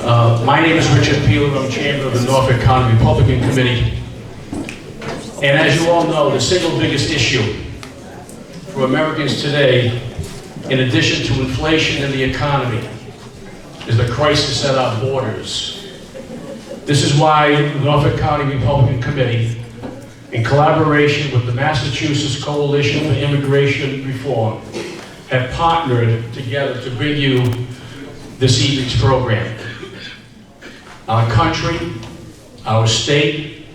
My name is Richard Peeler. I'm chairman of the Norfolk County Republican Committee. And as you all know, the single biggest issue for Americans today, in addition to inflation and the economy, is the crisis at our borders. This is why the Norfolk County Republican Committee, in collaboration with the Massachusetts Coalition for Immigration Reform, have partnered together to bring you this evening's program. Our country, our state,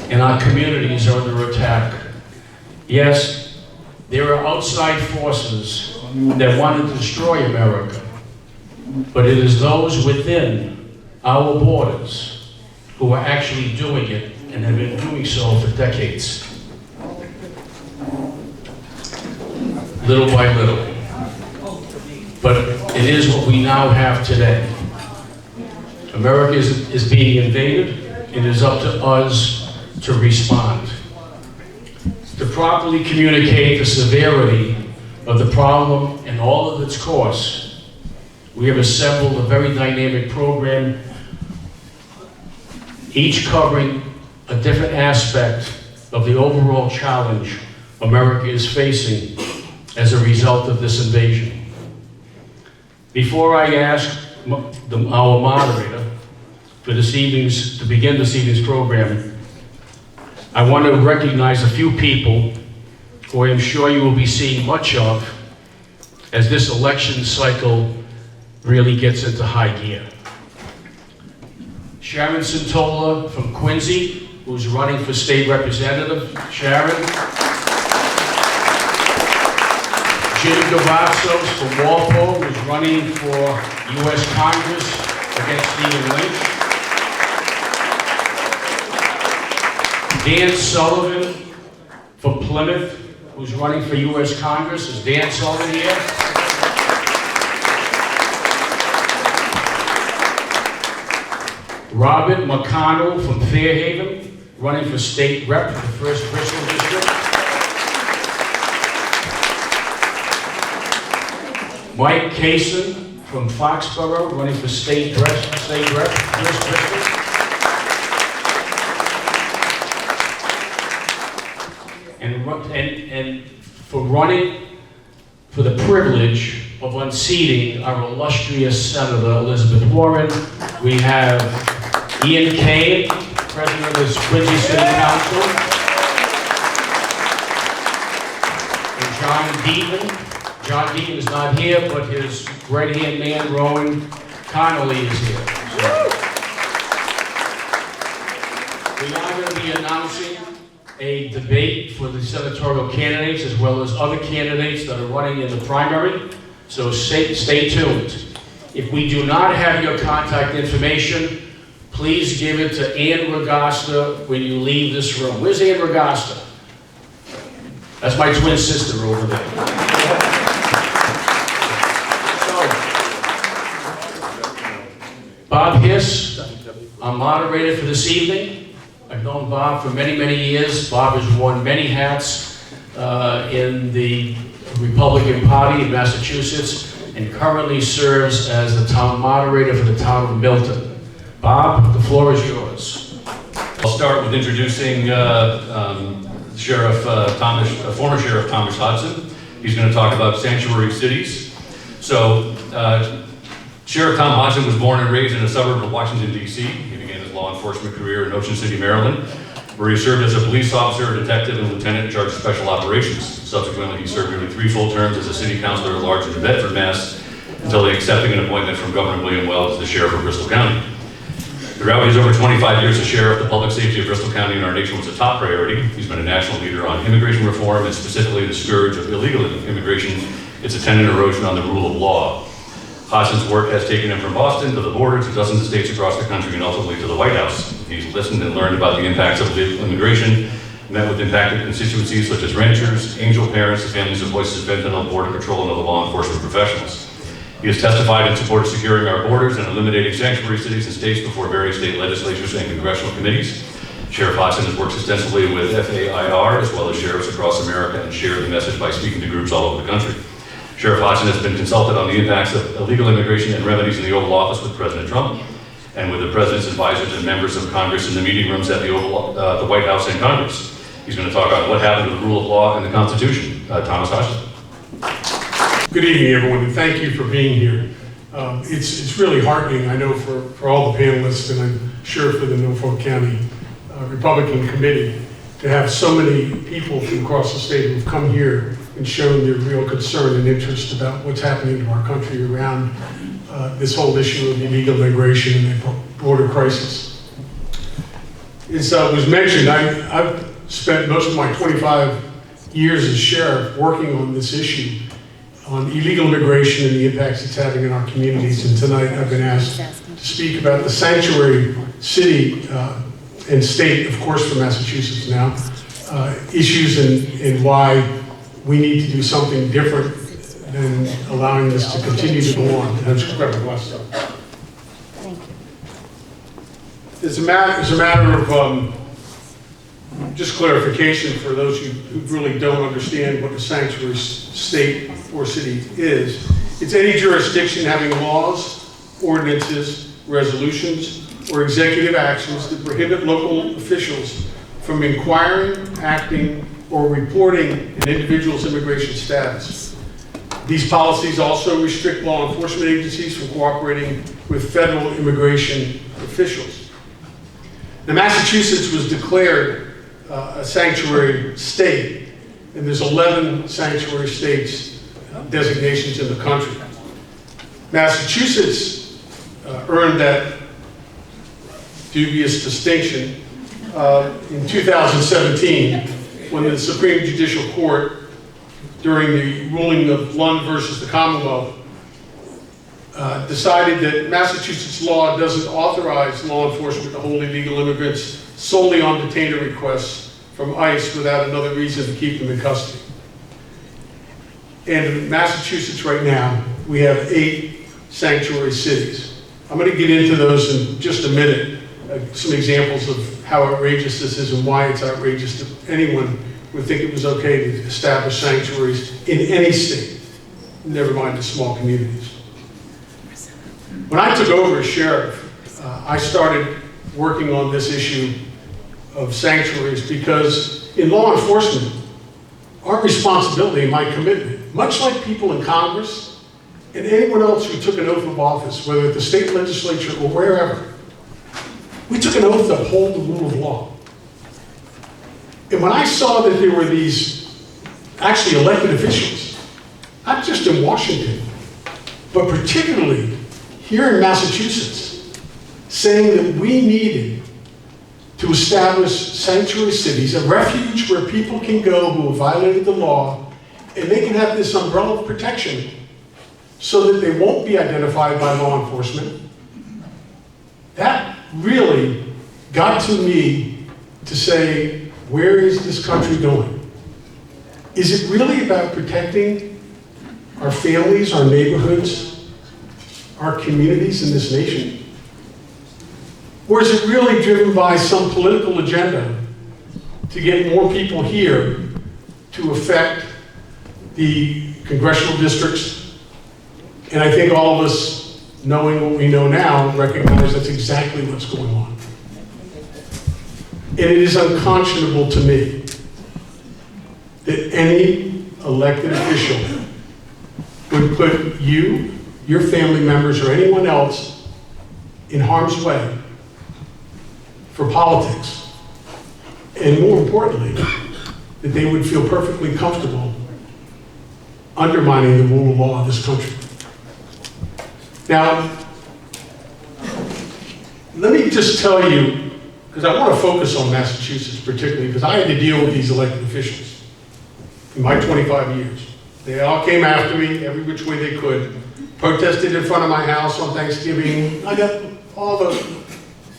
and our communities are under attack. Yes, there are outside forces that want to destroy America, but it is those within our borders who are actually doing it and have been doing so for decades. Little by little. But it is what we now have today. America is being invaded, and it is up to us to respond. To properly communicate the severity of the problem and all of its course, we have assembled a very dynamic program, each covering a different aspect of the overall challenge America is facing as a result of this invasion. Before I ask our moderator for to begin this evening's program, I want to recognize a few people who I am sure you will be seeing much of as this election cycle really gets into high gear. Sharon Santola from Quincy, who's running for state representative. Sharon. Jim Gavazos from Walpole, who's running for U.S. Congress against Stephen Lynch. Dan Sullivan from Plymouth, who's running for U.S. Congress. Is Dan Sullivan here? Robert McConnell from Fairhaven, running for state rep for the 1st Bristol District. Mike Kaysen from Foxborough, running for state rep, First Bristol. And for running for the privilege of unseating our illustrious Senator Elizabeth Warren, we have Ian Kane, President of the Quincy City Council, and John Deaton. John Deaton is not here, but his right-hand man, Rowan Connolly, is here. So, we are going to be announcing a debate for the senatorial candidates as well as other candidates that are running in the primary. So stay tuned. If we do not have your contact information, please give it to Ann Ragasta when you leave this room. Where's Ann Ragasta? That's my twin sister over there. Bob Hiss, our moderator for this evening. I've known Bob for many, many years. Bob has worn many hats in the Republican Party in Massachusetts and currently serves as the town moderator for the town of Milton. Bob, the floor is yours. I'll start with introducing former Sheriff Thomas Hodgson. He's going to talk about sanctuary cities. So, Sheriff Tom Hodgson was born and raised in a suburb of Washington, D.C. He began his law enforcement career in Ocean City, Maryland, where he served as a police officer, detective, and lieutenant in charge of special operations. Subsequently, he served nearly 3 full terms as a city councilor at large in Bedford, Mass., until accepting an appointment from Governor William Weld as the sheriff of Bristol County. Throughout his over 25 years as sheriff, the public safety of Bristol County and our nation was a top priority. He's been a national leader on immigration reform and specifically the scourge of illegal immigration, its attendant erosion on the rule of law. Hodgson's work has taken him from Boston to the border to dozens of states across the country and ultimately to the White House. He's listened and learned about the impacts of illegal immigration, met with impacted constituencies such as ranchers, angel parents, the families of Voices of Fentanyl, Border Patrol, and other law enforcement professionals. He has testified in support of securing our borders and eliminating sanctuary cities and states before various state legislatures and congressional committees. Sheriff Hodgson has worked extensively with FAIR as well as sheriffs across America and shared the message by speaking to groups all over the country. Sheriff Hodgson has been consulted on the impacts of illegal immigration and remedies in the Oval Office with President Trump. and with the President's advisors and members of Congress in the meeting rooms at the White House and Congress. He's going to talk about what happened to the rule of law and the Constitution. Thomas Hodgson. Good evening, everyone, and thank you for being here. It's really heartening, I know, for all the panelists, and I'm sure for the Norfolk County Republican Committee, to have so many people from across the state who've come here and shown their real concern and interest about what's happening in our country around this whole issue of illegal migration and the border crisis. As was mentioned, I've spent most of my 25 years as sheriff working on this issue, on illegal immigration and the impacts it's having in our communities. And tonight I've been asked to speak about the sanctuary city and state, of course, for Massachusetts now, issues and why we need to do something different than allowing this to continue to go on. And I'm just grabbing my stuff. Thank you. As a matter of just clarification for those who really don't understand what a sanctuary state or city is, it's any jurisdiction having laws, ordinances, resolutions, or executive actions that prohibit local officials from inquiring, acting, or reporting an individual's immigration status. These policies also restrict law enforcement agencies from cooperating with federal immigration officials. Now, Massachusetts was declared a sanctuary state, and there's 11 sanctuary states designations in the country. Massachusetts earned that dubious distinction in 2017 when the Supreme Judicial Court, during the ruling of Lund versus the Commonwealth, decided that Massachusetts law doesn't authorize law enforcement to hold illegal immigrants solely on detainer requests from ICE without another reason to keep them in custody. And in Massachusetts right now, we have 8 sanctuary cities. I'm going to get into those in just a minute, some examples of how outrageous this is and why it's outrageous that anyone would think it was okay to establish sanctuaries in any state, never mind the small communities. When I took over as sheriff, I started working on this issue of sanctuaries because in law enforcement, our responsibility and my commitment, much like people in Congress and anyone else who took an oath of office, whether at the state legislature or wherever, we took an oath to uphold the rule of law. And when I saw that there were these actually elected officials, not just in Washington, but particularly here in Massachusetts, saying that we needed to establish sanctuary cities, a refuge where people can go who have violated the law, and they can have this umbrella of protection so that they won't be identified by law enforcement. That really got to me to say, where is this country going? Is it really about protecting our families, our neighborhoods, our communities in this nation? Or is it really driven by some political agenda to get more people here to affect the congressional districts? And I think all of us, knowing what we know now, recognize that's exactly what's going on. And it is unconscionable to me that any elected official would put you, your family members, or anyone else in harm's way for politics. And more importantly, that they would feel perfectly comfortable undermining the rule of law of this country. Now, let me just tell you, because I want to focus on Massachusetts particularly, because I had to deal with these elected officials in my 25 years. They all came after me every which way they could, protested in front of my house on Thanksgiving. I got all the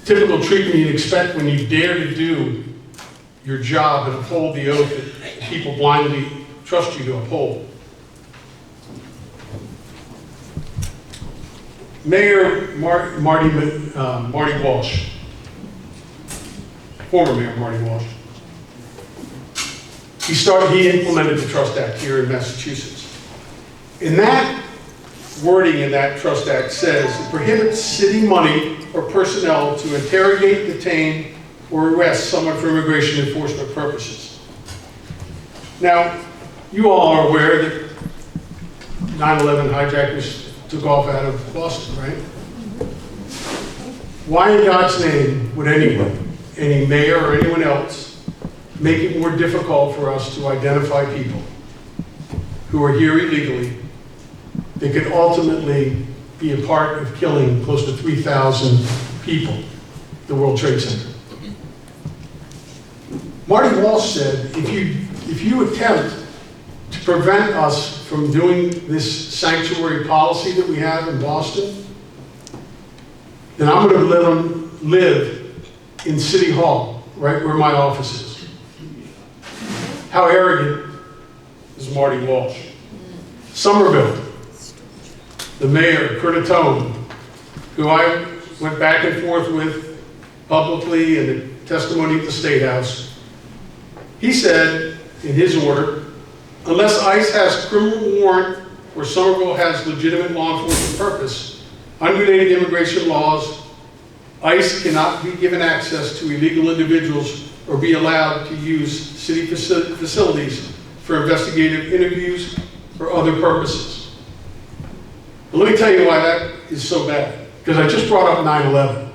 typical treatment you'd expect when you dare to do your job and uphold the oath that people blindly trust you to uphold. Mayor Marty Walsh, former Mayor Marty Walsh, he implemented the Trust Act here in Massachusetts. And that wording in that trust act says it prohibits city money or personnel to interrogate, detain, or arrest someone for immigration enforcement purposes. Now, you all are aware that 9/11 hijackers took off out of Boston, right? Why in God's name would anyone, any mayor or anyone else, make it more difficult for us to identify people who are here illegally that could ultimately be a part of killing close to 3,000 people at the World Trade Center? Marty Walsh said, if you attempt to prevent us from doing this sanctuary policy that we have in Boston, then I'm going to let them live in City Hall, right where my office is. How arrogant is Marty Walsh? Somerville, the mayor, Curtatone, who I went back and forth with publicly in the testimony at the State House, he said in his order, unless ICE has criminal warrant or Somerville has legitimate law enforcement purpose, unrelated immigration laws, ICE cannot be given access to illegal individuals or be allowed to use city facilities for investigative interviews or other purposes. But let me tell you why that is so bad. Because I just brought up 9/11.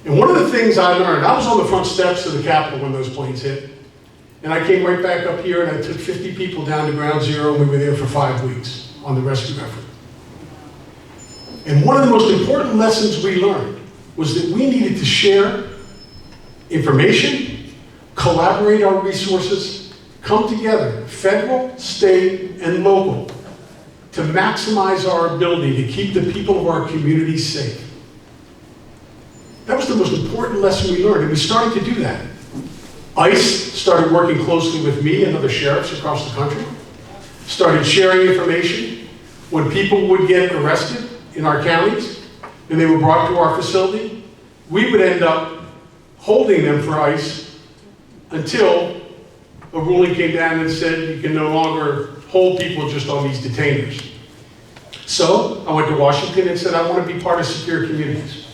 And one of the things I learned, I was on the front steps of the Capitol when those planes hit. And I came right back up here and I took 50 people down to ground zero and we were there for 5 weeks on the rescue effort. And one of the most important lessons we learned was that we needed to share information, collaborate our resources, come together, federal, state, and local, to maximize our ability to keep the people of our community safe. That was the most important lesson we learned, and we started to do that. ICE started working closely with me and other sheriffs across the country, started sharing information. When people would get arrested in our counties and they were brought to our facility, we would end up holding them for ICE until a ruling came down and said you can no longer hold people just on these detainers. So I went to Washington and said I want to be part of secure communities.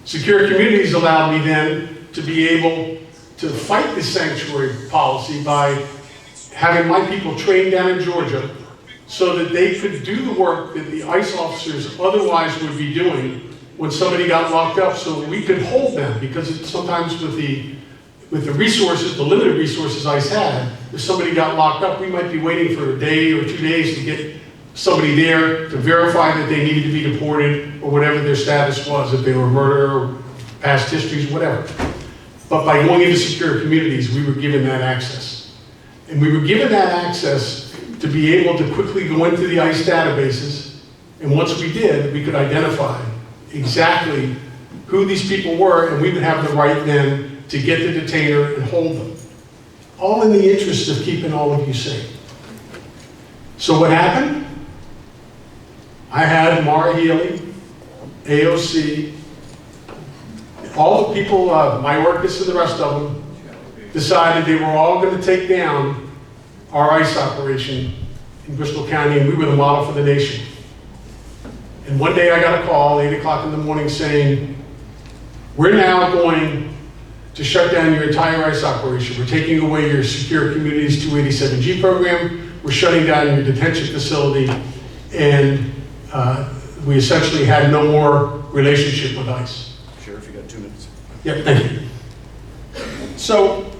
Secure communities allowed me then to be able to fight this sanctuary policy by having my people trained down in Georgia so that they could do the work that the ICE officers otherwise would be doing when somebody got locked up, so we could hold them, because sometimes with the resources, the limited resources ICE had, if somebody got locked up, we might be waiting for a day or 2 days to get somebody there to verify that they needed to be deported or whatever their status was, if they were murder or past histories, whatever. But by going into secure communities, we were given that access. And we were given that access to be able to quickly go into the ICE databases, and once we did, we could identify exactly who these people were, and we would have the right then to get the detainer and hold them. All in the interest of keeping all of you safe. So what happened? I had Mara Healy, AOC, all the people, Mayorkas and the rest of them, decided they were all going to take down our ICE operation in Bristol County, and we were the model for the nation. And one day I got a call, 8 o'clock in the morning, saying, we're now going to shut down your entire ICE operation. We're taking away your Secure Communities 287G program. We're shutting down your detention facility. And we essentially had no more relationship with ICE. Sheriff, you got 2 minutes. Yeah, thank you. So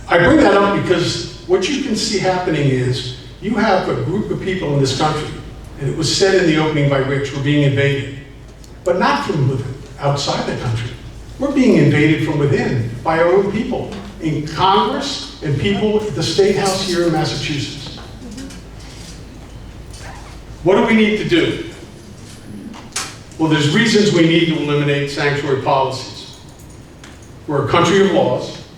I bring that up because what you can see happening is you have a group of people in this country, and it was said in the opening by Rich, we're being invaded, but not from within, outside the country. We're being invaded from within by our own people in Congress and people at the State House here in Massachusetts. What do we need to do? Well, there's reasons we need to eliminate sanctuary policies. We're a country of laws.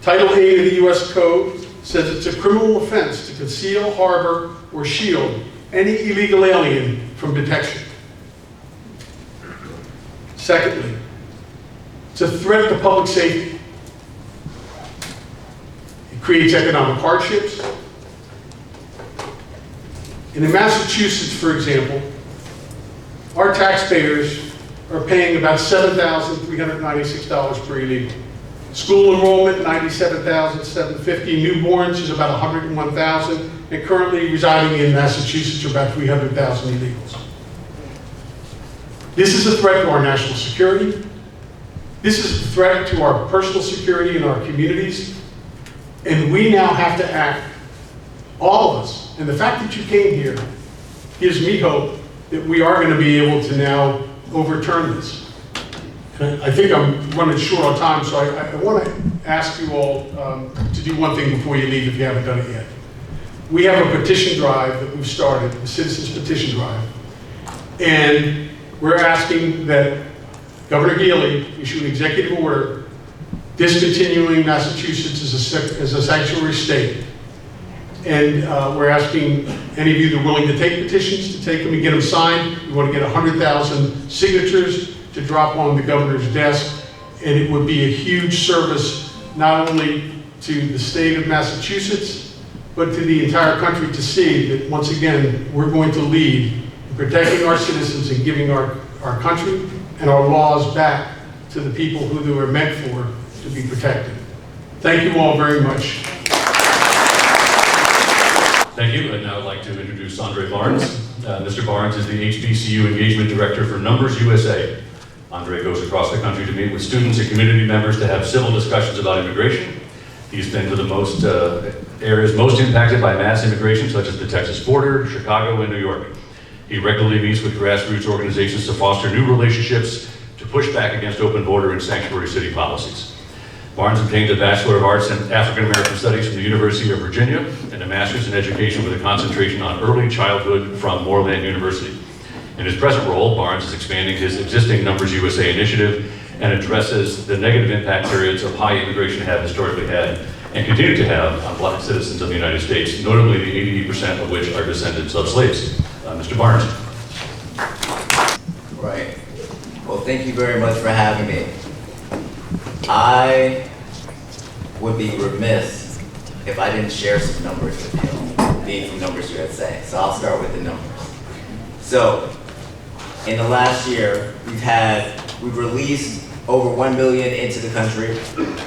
Title 8 of the U.S. Code says it's a criminal offense to conceal, harbor, or shield any illegal alien from detection. Secondly, it's a threat to public safety. It creates economic hardships. And in Massachusetts, for example, our taxpayers are paying about $7,396 per illegal. School enrollment, $97,750. Newborns is about $101,000. And currently residing in Massachusetts are about 300,000 illegals. This is a threat to our national security. This is a threat to our personal security in our communities. And we now have to act, all of us. And the fact that you came here gives me hope that we are going to be able to now overturn this. And I think I'm running short on time, so I want to ask you all to do one thing before you leave if you haven't done it yet. We have a petition drive that we've started, the Citizens Petition Drive. And we're asking that Governor Healy issue an executive order discontinuing Massachusetts as a sanctuary state. And we're asking any of you that are willing to take petitions to take them and get them signed. We want to get 100,000 signatures to drop on the governor's desk. And it would be a huge service not only to the state of Massachusetts, but to the entire country to see that once again, we're going to lead in protecting our citizens and giving our country and our laws back to the people who they were meant for to be protected. Thank you all very much. Thank you, and now I'd like to introduce Andre Barnes. Mr. Barnes is the HBCU Engagement Director for Numbers USA. Andre goes across the country to meet with students and community members to have civil discussions about immigration. He's been to the areas most impacted by mass immigration, such as the Texas border, Chicago, and New York. He regularly meets with grassroots organizations to foster new relationships to push back against open border and sanctuary city policies. Barnes obtained a Bachelor of Arts in African American Studies from the University of Virginia and a Master's in Education with a concentration on early childhood from Moreland University. In his present role, Barnes is expanding his existing Numbers USA initiative and addresses the negative impact periods of high immigration have historically had and continue to have on Black citizens of the United States, notably the 80% of which are descendants of slaves. Mr. Barnes. Right. Well, thank you very much for having me. I would be remiss if I didn't share some numbers with you, being from Numbers USA. So I'll start with the numbers. So, in the last year, we've released over 1 million into the country.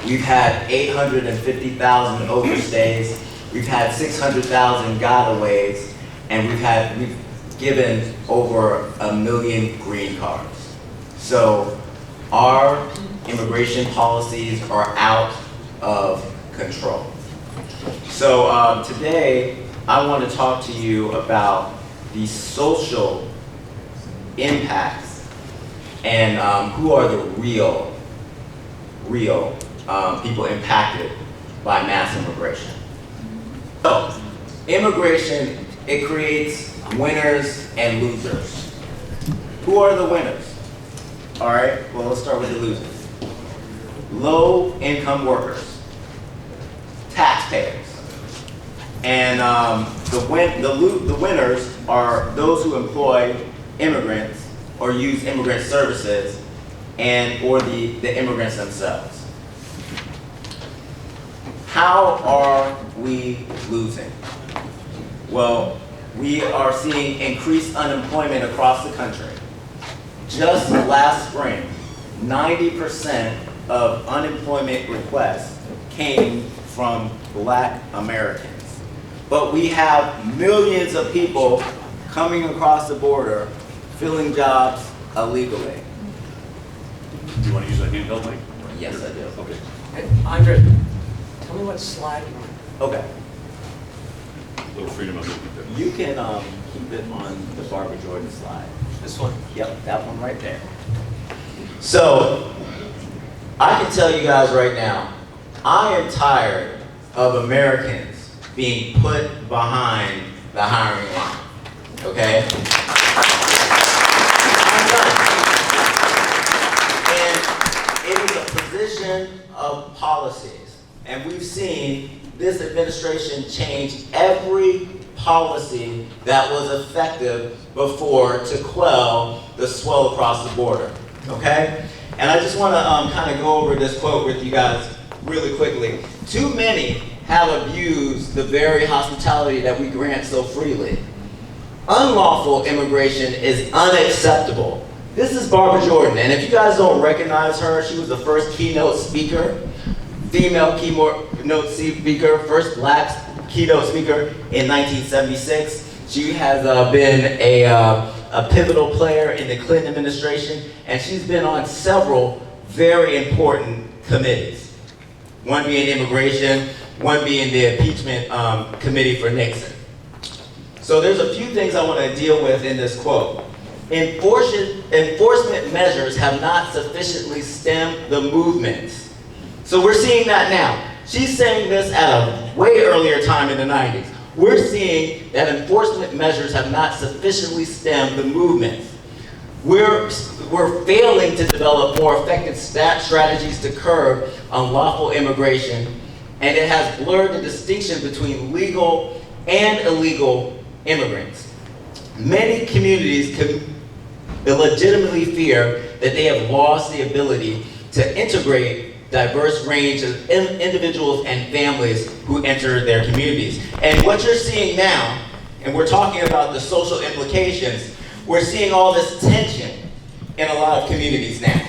We've had 850,000 overstays. We've had 600,000 gotaways, and we've given over 1 million green cards. So our immigration policies are out of control. So today, I want to talk to you about the social impacts and who are the real people impacted by mass immigration. So, immigration, it creates winners and losers. Who are the winners? All right, well, let's start with the losers. Low-income workers, taxpayers, and the winners are those who employ immigrants or use immigrant services or the immigrants themselves. How are we losing? Well, we are seeing increased unemployment across the country. Just last spring, 90% of unemployment requests came from Black Americans. But we have millions of people coming across the border, filling jobs illegally. Do you want to use a handheld mic? Yes, I do. Okay. Hey, Andre, tell me what slide you're on. Okay. A little freedom of movement there. You can keep it on the Barbaro Jordan slide. This one. Yep, that one right there. So, I can tell you guys right now, I am tired of Americans being put behind the hiring line, okay? I'm done. And it is a position of policies. And we've seen this administration change every policy that was effective before to quell the swell across the border, okay? And I just want to kind of go over this quote with you guys really quickly. Too many have abused the very hospitality that we grant so freely. unlawful immigration is unacceptable. This is Barbara Jordan, and if you guys don't recognize her, she was the first keynote speaker, female keynote speaker, first black keynote speaker in 1976. She has been a pivotal player in the Clinton administration, and she's been on several very important committees. One being immigration, one being the impeachment committee for Nixon. So there's a few things I want to deal with in this quote. Enforcement measures have not sufficiently stemmed the movement. So we're seeing that now. She's saying this at a way earlier time in the 90s. We're seeing that enforcement measures have not sufficiently stemmed the movement. We're failing to develop more effective strategies to curb unlawful immigration, and it has blurred the distinction between legal and illegal immigrants. Many communities legitimately fear that they have lost the ability to integrate diverse range of individuals and families who enter their communities. And what you're seeing now, and we're talking about the social implications, we're seeing all this tension in a lot of communities now.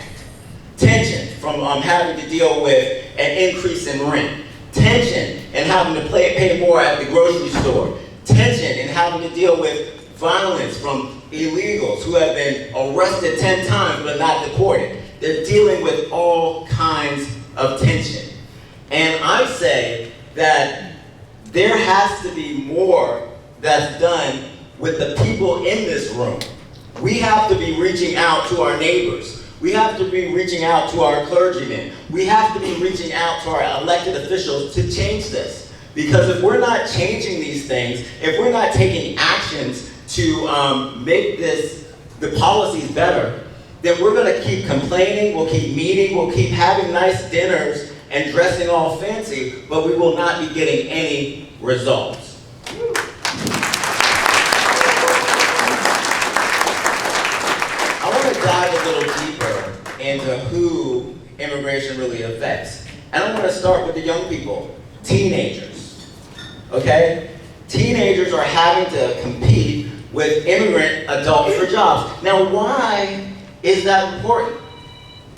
Tension from having to deal with an increase in rent. Tension in having to pay more at the grocery store. Tension in having to deal with violence from illegals who have been arrested 10 times but not deported. They're dealing with all kinds of tension. And I say that there has to be more that's done with the people in this room. We have to be reaching out to our neighbors. We have to be reaching out to our clergymen. We have to be reaching out to our elected officials to change this. Because if we're not changing these things, if we're not taking actions to make the policies better, then we're going to keep complaining, we'll keep meeting, we'll keep having nice dinners and dressing all fancy, but we will not be getting any results. I want to dive a little deeper into who immigration really affects. And I want to start with the young people, teenagers, okay? Teenagers are having to compete with immigrant adults for jobs. Now, why is that important?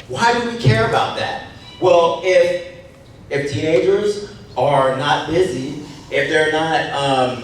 Why do we care about that? Well, if teenagers are not busy, if they're not,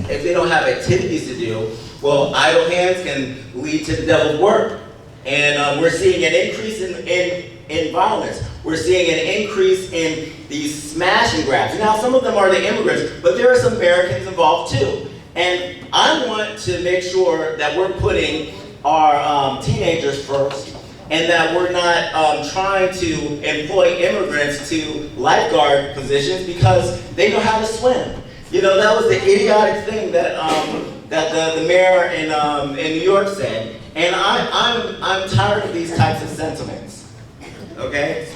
if they don't have activities to do, well, idle hands can lead to the devil's work. And we're seeing an increase in violence. We're seeing an increase in these smash and grabs. Now, some of them are the immigrants, but there are some Americans involved too. And I want to make sure that we're putting our teenagers first, and that we're not trying to employ immigrants to lifeguard positions because they know how to swim. You know, that was the idiotic thing that the mayor in New York said, and I'm tired of these types of sentiments. Okay.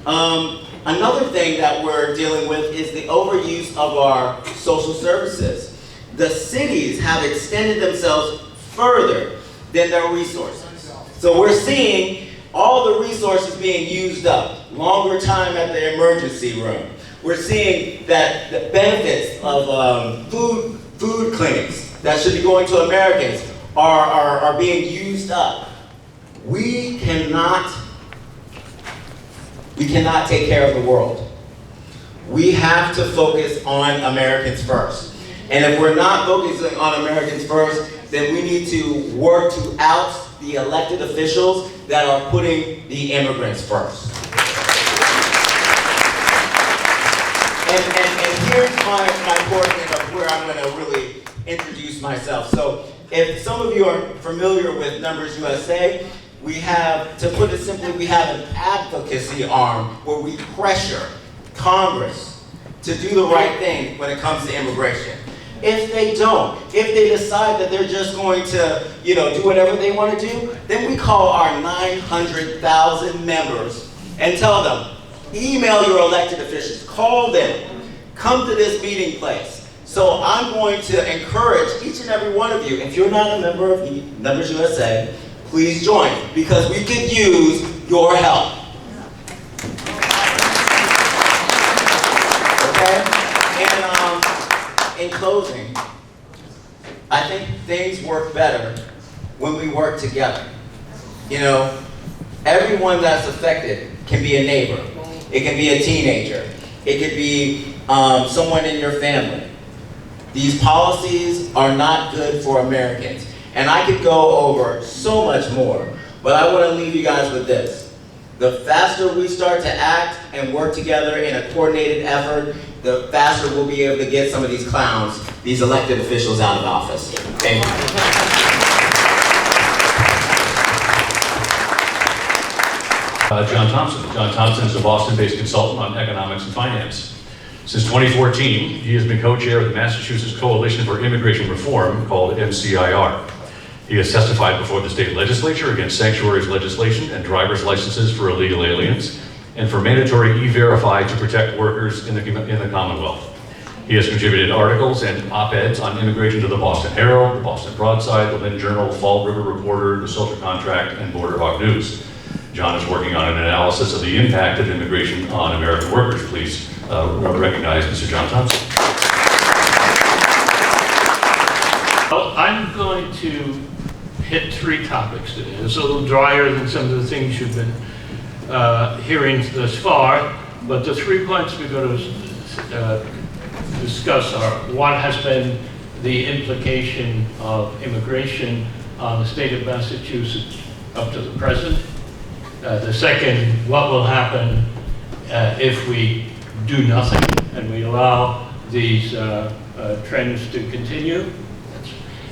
Another thing that we're dealing with is the overuse of our social services. The cities have extended themselves further than their resources. So we're seeing all the resources being used up. Longer time at the emergency room. We're seeing that the benefits of food clinics that should be going to Americans are being used up. We cannot take care of the world. We have to focus on Americans first. And if we're not focusing on Americans first, then we need to work to oust the elected officials that are putting the immigrants first. And here's my portion of where I'm going to really introduce myself. So if some of you are familiar with Numbers USA, we have, to put it simply, we have an advocacy arm where we pressure Congress to do the right thing when it comes to immigration. If they don't, if they decide that they're just going to, do whatever they want to do, then we call our 900,000 members and tell them, email your elected officials, call them, come to this meeting place. So I'm going to encourage each and every one of you, if you're not a member of Numbers USA, please join, because we could use your help. Okay? And in closing, I think things work better when we work together. You know, everyone that's affected can be a neighbor. It can be a teenager. It could be someone in your family. These policies are not good for Americans. And I could go over so much more, but I want to leave you guys with this. The faster we start to act and work together in a coordinated effort, the faster we'll be able to get some of these clowns, these elected officials, out of office. Thank you. John Thompson. John Thompson is a Boston-based consultant on economics and finance. Since 2014, he has been co-chair of the Massachusetts Coalition for Immigration Reform, called MCIR. He has testified before the state legislature against sanctuaries legislation and driver's licenses for illegal aliens, and for mandatory E-Verify to protect workers in the Commonwealth. He has contributed articles and op-eds on immigration to the Boston Herald, the Boston Broadside, the Lynn Journal, Fall River Reporter, the Social Contract, and Border Hawk News. John is working on an analysis of the impact of immigration on American workers. Please recognize Mr. John Thompson. Well, I'm going to hit 3 topics today. It's a little drier than some of the things you've been hearing thus far, but the 3 points we're going to discuss are: what has been the implication of immigration on the state of Massachusetts up to the present? The second, what will happen if we do nothing and we allow these trends to continue?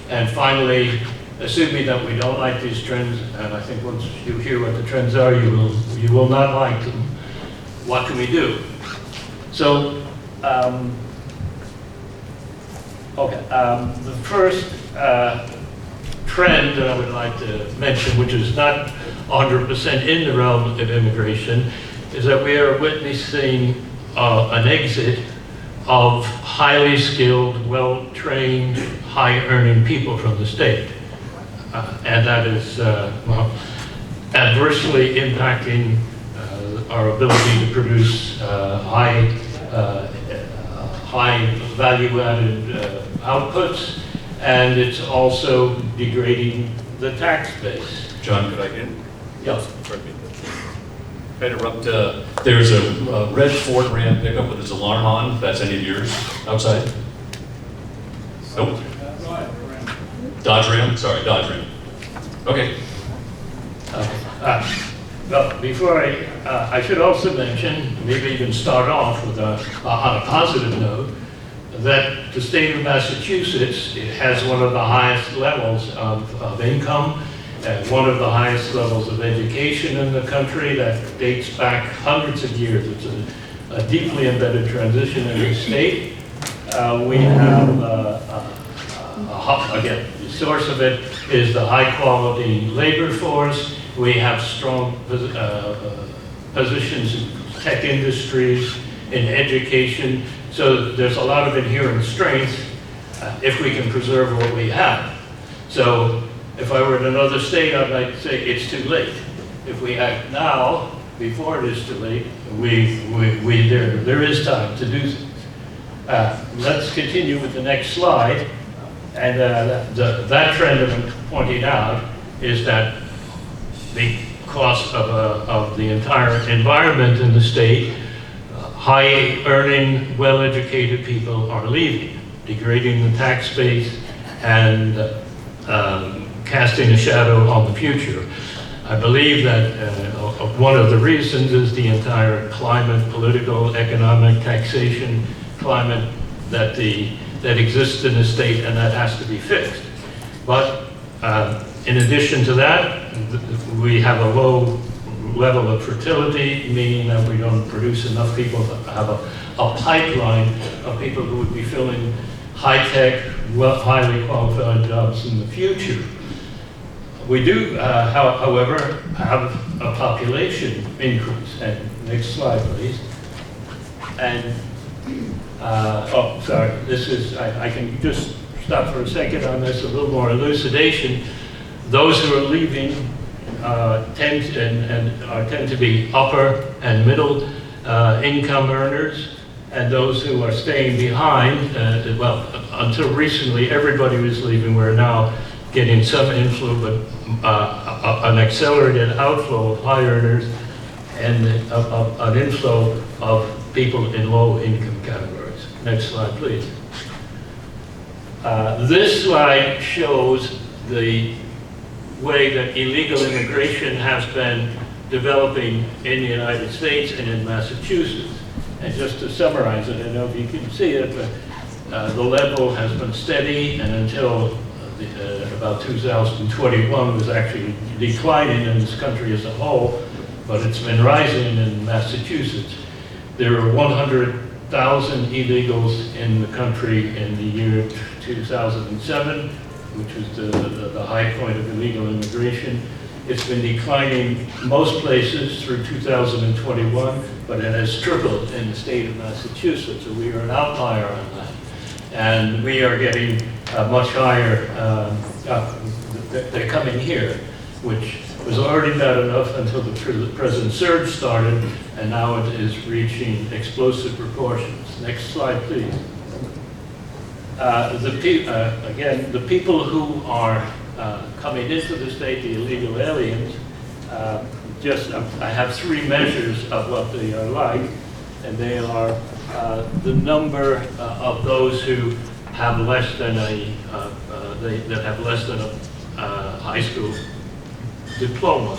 And finally, assuming that we don't like these trends, and I think once you hear what the trends are, you will not like them, what can we do? So, the first trend that I would like to mention, which is not 100% in the realm of immigration, is that we are witnessing an exit of highly skilled, well-trained, high-earning people from the state. And that is adversely impacting our ability to produce high value-added outputs, and it's also degrading the tax base. John, could I get in? Yeah. I interrupt. There's a red Ford Ram pickup with its alarm on. That's any of yours outside? Nope. Dodge Ram? Sorry, Dodge Ram. Okay. Well, before I should also mention, maybe even start off with on a positive note, that the state of Massachusetts has one of the highest levels of income, and one of the highest levels of education in the country that dates back hundreds of years. It's a deeply embedded transition in the state. We have, again, the source of it is the high quality labor force. We have strong positions in tech industries, in education. So there's a lot of inherent strength if we can preserve what we have. So if I were in another state, I'd like to say it's too late. If we act now, before it is too late, there is time to do things. Let's continue with the next slide. And that trend that I'm pointing out is that because of the entire environment in the state, high-earning, well-educated people are leaving, degrading the tax base and casting a shadow on the future. I believe that one of the reasons is the entire climate, political, economic, taxation climate that exists in the state, and that has to be fixed. But in addition to that, we have a low level of fertility, meaning that we don't produce enough people to have a pipeline of people who would be filling high-tech, highly qualified jobs in the future. We do, however, have a population increase. And next slide, please. And, sorry, this is, I can just stop for a second on this, a little more elucidation. Those who are leaving tend to be upper and middle income earners, and those who are staying behind, well, until recently, everybody was leaving. We're now getting some inflow, but an accelerated outflow of high earners and an inflow of people in low income categories. Next slide, please. This slide shows the way that illegal immigration has been developing in the United States and in Massachusetts. And just to summarize it, I don't know if you can see it, but the level has been steady, and until about 2021 was actually declining in this country as a whole, but it's been rising in Massachusetts. There are 100,000 illegals in the country in the year 2007, which was the high point of illegal immigration. It's been declining most places through 2021, but it has tripled in the state of Massachusetts, so we are an outlier on that. And we are getting much higher, they're coming here, which was already bad enough until the present surge started, and now it is reaching explosive proportions. Next slide, please. Again, the people who are coming into the state, the illegal aliens, I have three measures of what they are like, and they are the number of those who have less than that have less than a high school diploma.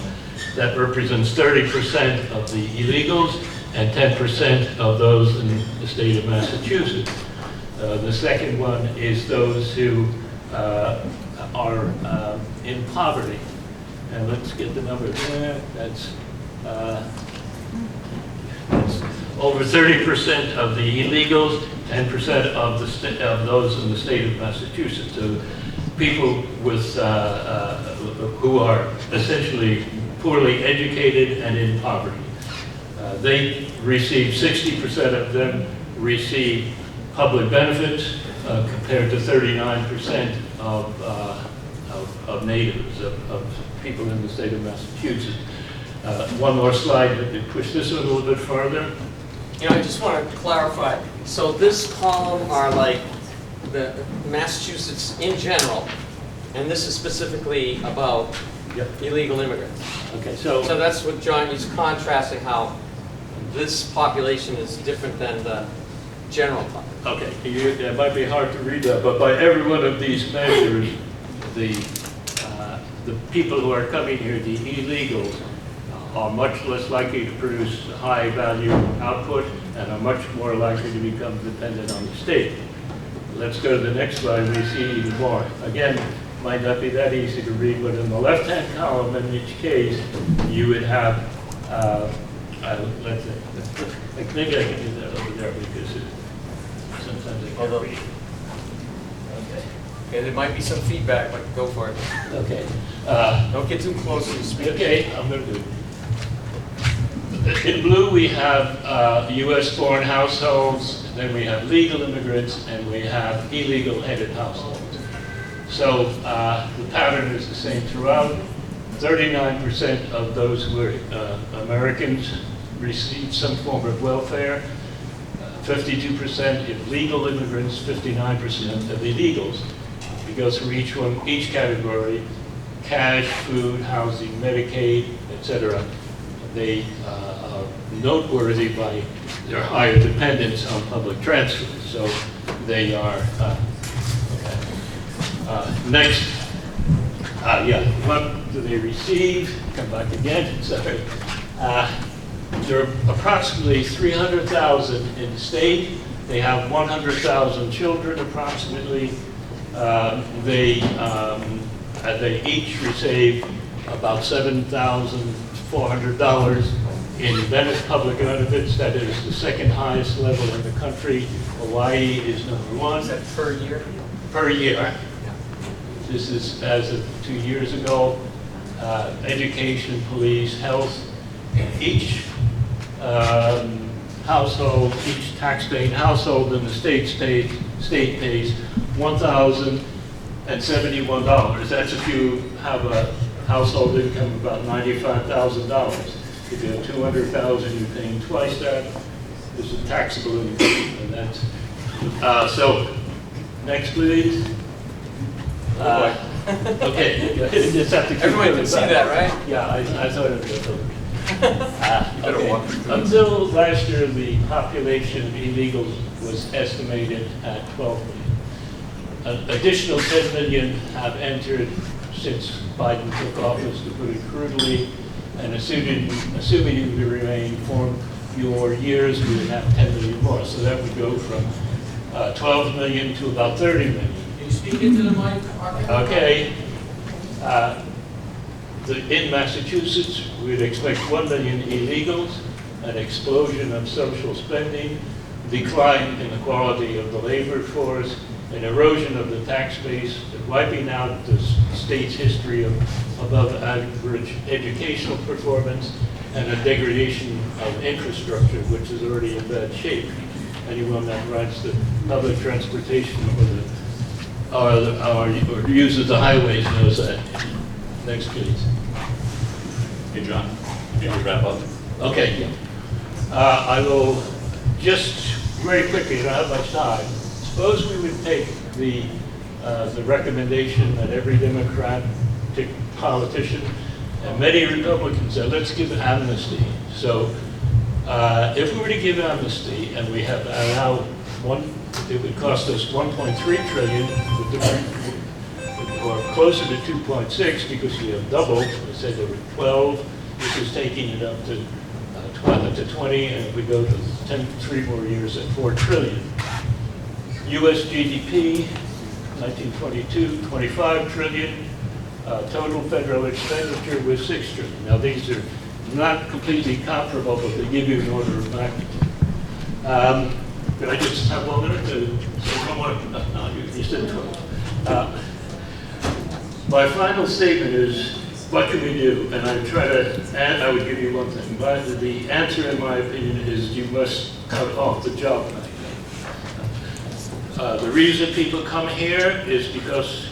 That represents 30% of the illegals and 10% of those in the state of Massachusetts. The second one is those who are in poverty. And let's get the number there. That's over 30% of the illegals, 10% of those in the state of Massachusetts. So people with who are essentially poorly educated and in poverty. They receive 60% of them receive public benefits compared to 39% of natives, of people in the state of Massachusetts. One more slide, push this a little bit further. You know, I just want to clarify. So this column are like the Massachusetts in general, and this is specifically about illegal immigrants. Okay, So that's what John is contrasting, how this population is different than the general population. okay, it might be hard to read that, but by every one of these measures, the people who are coming here, the illegals, are much less likely to produce high value output and are much more likely to become dependent on the state. Let's go to the next slide, we see even more. Again, might not be that easy to read, but in the left-hand column in each case, you would have, let's say, maybe I can do that over there because sometimes I can't read. Okay, there might be some feedback, but go for it. Okay. Don't get too close to the speaker. Okay, I'm going to do it. In blue, we have U.S. foreign households, then we have legal immigrants, and we have illegal headed households. So the pattern is the same throughout. 39% of those who are Americans receive some form of welfare. 52% of legal immigrants, 59% of illegals. If you go through each category, cash, food, housing, Medicaid, etc., they are noteworthy by their higher dependence on public transfers. So they are, next, what do they receive? Come back again, sorry. There are approximately 300,000 in the state. They have 100,000 children approximately. They each receive about $7,400 in public benefits. That is the second highest level in the country. Hawaii is number one. Is that per year? Per year. This is as of 2 years ago. Education, police, health. Each household, each tax-paying household in the state pays $1,071. That's if you have a household income of about $95,000. If you have 200,000, you're paying twice that. is a taxable income, and that's, so, next please. Okay, you just have to keep Everyone going can see back. that, right? Yeah, I thought it was over. better walk Okay. Until last year, the population of illegals was estimated at 12 million. An additional 10 million have entered since Biden took office, to put it crudely, and assuming you remain for your years, we would have 10 million more. So that would go from 12 million to about 30 million. Can you speak into the mic? Okay. In Massachusetts, we'd expect 1 million illegals, an explosion of social spending, decline in the quality of the labor force, an erosion of the tax base, wiping out the state's history of above average educational performance, and a degradation of infrastructure, which is already in bad shape. Anyone that rides the public transportation or uses the highways knows that. Next, please. Hey, John, you can wrap up. Okay. I will just very quickly, I don't have much time. Suppose we would take the recommendation that every Democratic politician and many Republicans said, let's give amnesty. So if we were to give amnesty, and we have now it would cost us 1.3 trillion, or closer to 2.6, because we have doubled. We said there were 12, which is taking it up to 20, and if we go to 3 more years at 4 trillion. US GDP, 1922, 25 trillion. Total federal expenditure was 6 trillion. Now these are not completely comparable, but they give you an order of magnitude. Could I just have 1 minute to say one more? No, you said 12. My final statement is, what can we do? And I would give you one thing. But the answer, in my opinion, is you must cut off the job market. The reason people come here is because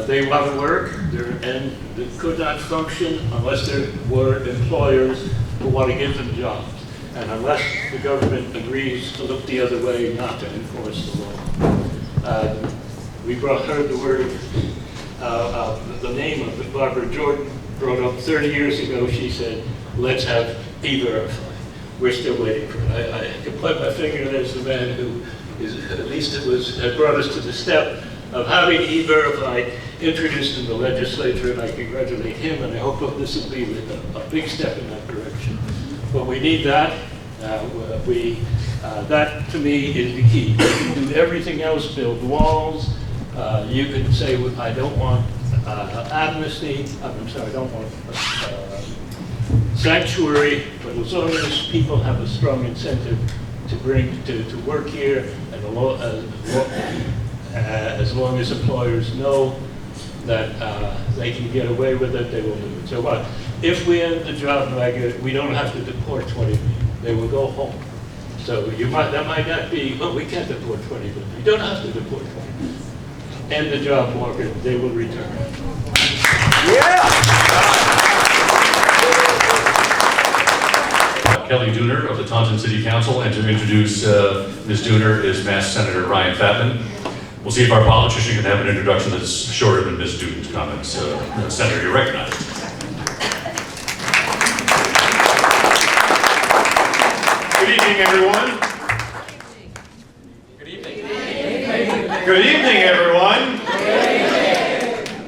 they want to work, and they could not function unless there were employers who want to give them jobs, and unless the government agrees to look the other way, not to enforce the law. We heard the word, the name of it. Barbara Jordan brought up 30 years ago. She said, let's have E-Verify. We're still waiting for it. I can point my finger, there's the man who is, at least had brought us to the step of having E-Verify introduced in the legislature, and I congratulate him, and I hope this will be a big step in that direction. But we need that. That, to me, is the key. You can do everything else, build walls. You can say, I don't want amnesty. I'm sorry, I don't want sanctuary, but as long as people have a strong incentive to work here, and as long as employers know that they can get away with it, they will do it. So what? If we end the job market, we don't have to deport 20 million. They will go home. So that might not be, well, we can't deport 20 million. You don't have to deport 20 million. End the job market, they will return. Kelly Dooner of the Taunton City Council, and to introduce Ms. Dooner is Mass Senator Ryan Fatman. We'll see if our politician can have an introduction that's shorter than Ms. Dooner's comments. Senator, you're recognized. Good evening, everyone. Good evening. Good evening, everyone.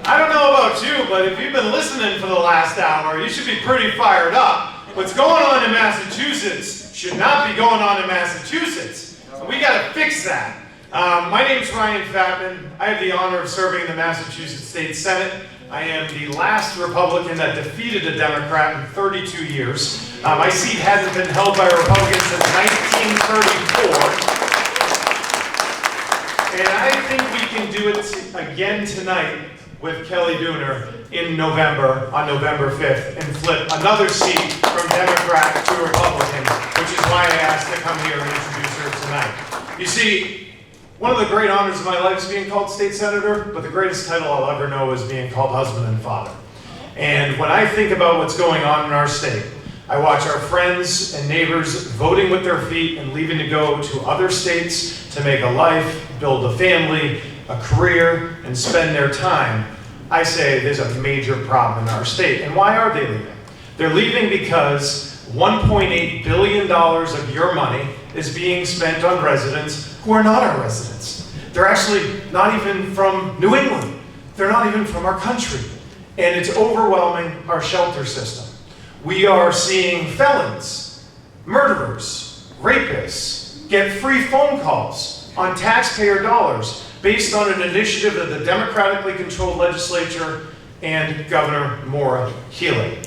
I don't know about you, but if you've been listening for the last hour, you should be pretty fired up. What's going on in Massachusetts should not be going on in Massachusetts. And we got to fix that. My name's Ryan Fatman. I have the honor of serving in the Massachusetts State Senate. I am the last Republican that defeated a Democrat in 32 years. My seat hasn't been held by a Republican since 1934. And I think we can do it again tonight with Kelly Dooner in November, on November 5th, and flip another seat from Democrat to Republican, which is why I asked to come here and introduce her tonight. You see, one of the great honors of my life is being called state senator, but the greatest title I'll ever know is being called husband and father. And when I think about what's going on in our state, I watch our friends and neighbors voting with their feet and leaving to go to other states to make a life, build a family, a career, and spend their time. I say there's a major problem in our state. And why are they leaving? They're leaving because $1.8 billion of your money is being spent on residents who are not our residents. They're actually not even from New England. They're not even from our country. And it's overwhelming our shelter system. We are seeing felons, murderers, rapists get free phone calls on taxpayer dollars based on an initiative of the democratically controlled legislature and Governor Maura Healey.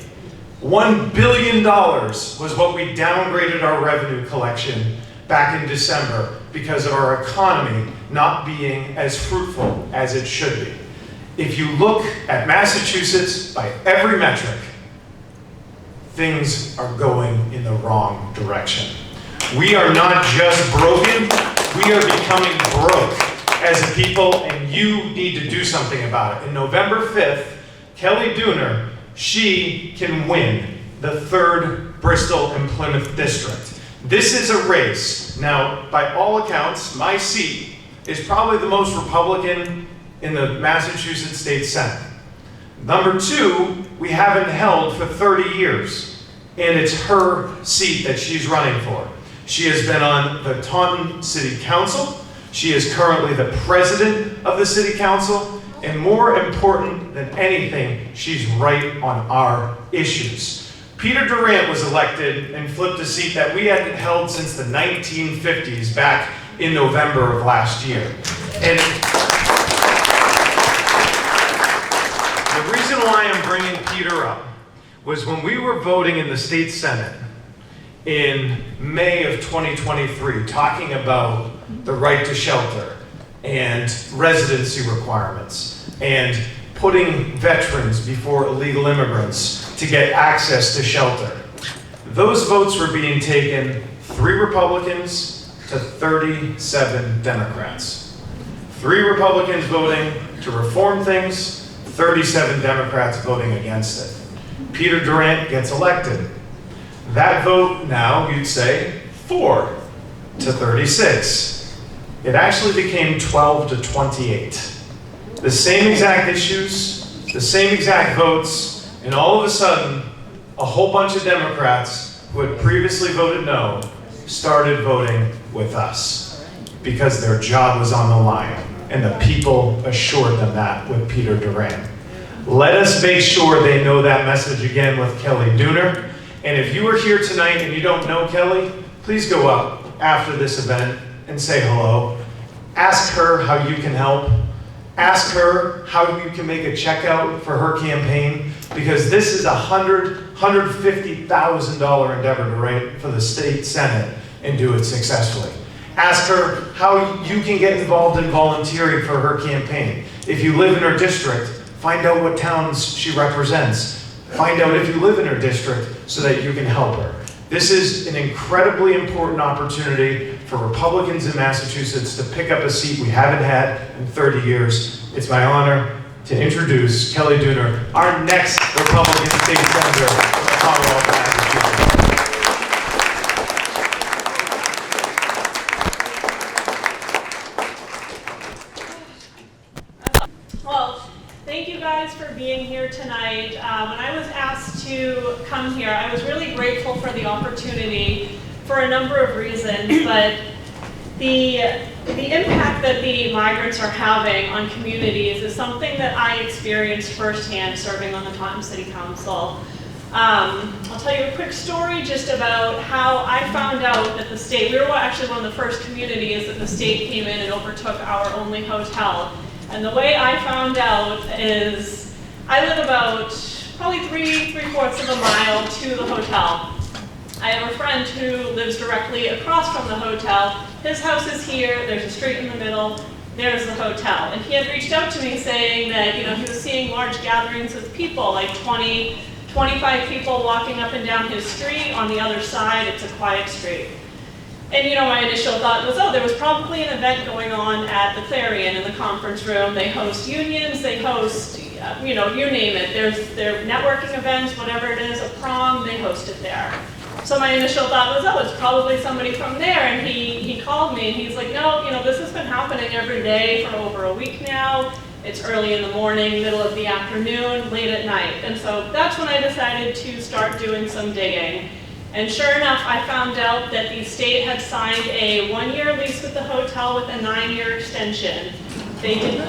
$1 billion was what we downgraded our revenue collection back in December because of our economy not being as fruitful as it should be. If you look at Massachusetts by every metric, things are going in the wrong direction. We are not just broken, we are becoming broke as a people, and you need to do something about it. And November 5th, Kelly Dooner, she can win the 3rd Bristol and Plymouth district. This is a race. Now, by all accounts, my seat is probably the most Republican in the Massachusetts State Senate. Number 2, we haven't held for 30 years, and it's her seat that she's running for. She has been on the Taunton City Council. She is currently the president of the City Council, and more important than anything, she's right on our issues. Peter Durant was elected and flipped a seat that we hadn't held since the 1950s back in November of last year. And the reason why I'm bringing Peter up was when we were voting in the state senate in May of 2023, talking about the right to shelter and residency requirements and putting veterans before illegal immigrants to get access to shelter. Those votes were being taken 3 Republicans to 37 Democrats. 3 Republicans voting to reform things, 37 Democrats voting against it. Peter Durant gets elected. That vote now, you'd say, 4 to 36. It actually became 12 to 28. The same exact issues, the same exact votes, and all of a sudden, a whole bunch of Democrats who had previously voted no started voting with us because their job was on the line, and the people assured them that with Peter Durant. Let us make sure they know that message again with Kelly Dooner. And if you are here tonight and you don't know Kelly, please go up after this event and say hello. Ask her how you can help. Ask her how you can make a checkout for her campaign, because this is $150,000 endeavor to write for the state senate and do it successfully. Ask her how you can get involved in volunteering for her campaign. If you live in her district, find out what towns she represents. Find out if you live in her district so that you can help her. This is an incredibly important opportunity for Republicans in Massachusetts to pick up a seat we haven't had in 30 years. It's my honor to introduce Kelly Dooner, our next Republican state senator from the Commonwealth of Massachusetts. Well, thank you guys for being here tonight. When I was asked to come here, I was really grateful for the opportunity for a number of reasons, but the impact that the migrants are having on communities is something that I experienced firsthand serving on the Taunton City Council. I'll tell you a quick story just about how I found out that the state, we were actually one of the first communities that the state came in and overtook our only hotel. And the way I found out is I live about probably three-fourths of a mile to the hotel. I have a friend who lives directly across from the hotel. His house is here, there's a street in the middle, there's the hotel. And he had reached out to me saying that, he was seeing large gatherings of people, like 20, 25 people walking up and down his street. On the other side, it's a quiet street. And my initial thought was, there was probably an event going on at the Clarion in the conference room. They host unions, they host you know, you name it. Their networking events, whatever it is, a prom, they host it there. So my initial thought was, oh, it's probably somebody from there. And he called me and he's like, no, you know, this has been happening every day for over a week now. It's early in the morning, middle of the afternoon, late at night. And so that's when I decided to start doing some digging. And sure enough, I found out that the state had signed a 1-year lease with the hotel with a 9-year extension. They did.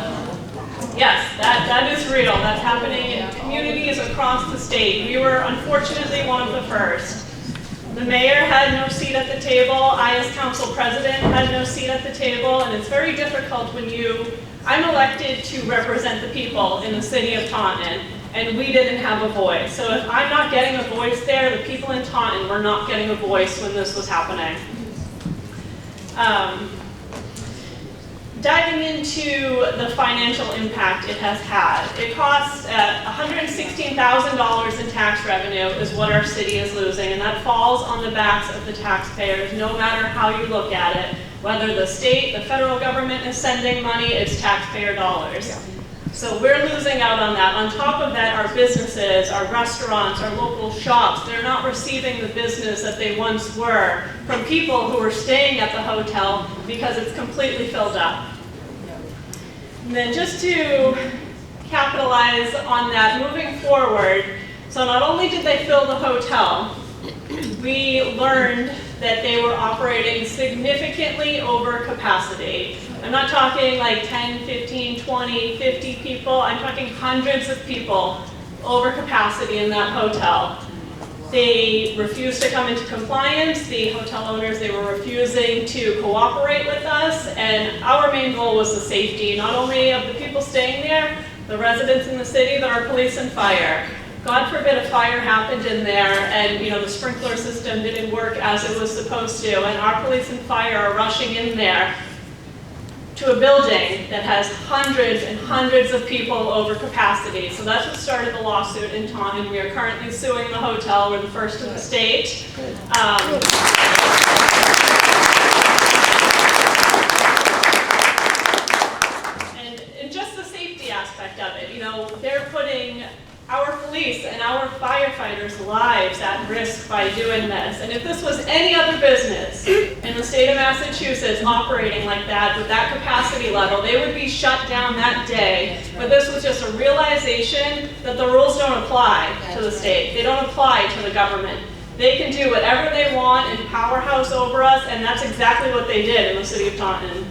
Yes, that is real. That's happening in communities across the state. We were unfortunately one of the first. The mayor had no seat at the table. I, as council president, had no seat at the table. And it's very difficult when I'm elected to represent the people in the city of Taunton, and we didn't have a voice. So if I'm not getting a voice there, the people in Taunton were not getting a voice when this was happening. Diving into the financial impact it has had. It costs $116,000 in tax revenue is what our city is losing, and that falls on the backs of the taxpayers, no matter how you look at it. Whether the state, the federal government is sending money, it's taxpayer dollars. Yeah. So we're losing out on that. On top of that, our businesses, our restaurants, our local shops, they're not receiving the business that they once were from people who are staying at the hotel because it's completely filled up. And then just to capitalize on that moving forward, so not only did they fill the hotel, we learned that they were operating significantly over capacity. I'm not talking like 10, 15, 20, 50 people. I'm talking hundreds of people over capacity in that hotel. They refused to come into compliance. The hotel owners, they were refusing to cooperate with us. And our main goal was the safety, not only of the people staying there, the residents in the city, but our police and fire. God forbid a fire happened in there and the sprinkler system didn't work as it was supposed to, and our police and fire are rushing in there to a building that has hundreds and hundreds of people over capacity. So that's what started the lawsuit in Taunton. We are currently suing the hotel. We're the first in the state. And just the safety aspect of it, they're putting our police and our firefighters' lives at risk by doing this. And if this was any other business in the state of Massachusetts operating like that, with that capacity level, they would be shut down that day. But this was just a realization that the rules don't apply to the state. They don't apply to the government. They can do whatever they want and powerhouse over us, and that's exactly what they did in the city of Taunton.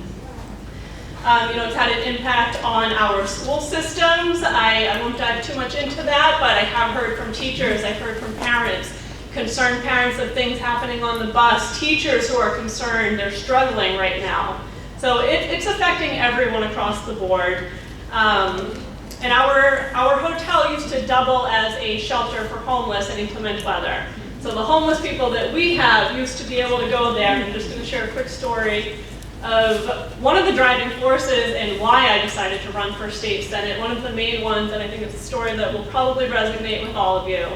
It's had an impact on our school systems. I won't dive too much into that, but I have heard from teachers, I've heard from parents, concerned parents of things happening on the bus, teachers who are concerned, they're struggling right now. So it's affecting everyone across the board. And our hotel used to double as a shelter for homeless in inclement weather. So the homeless people that we have used to be able to go there. I'm just going to share a quick story of one of the driving forces and why I decided to run for state senate. One of the main ones, and I think it's a story that will probably resonate with all of you.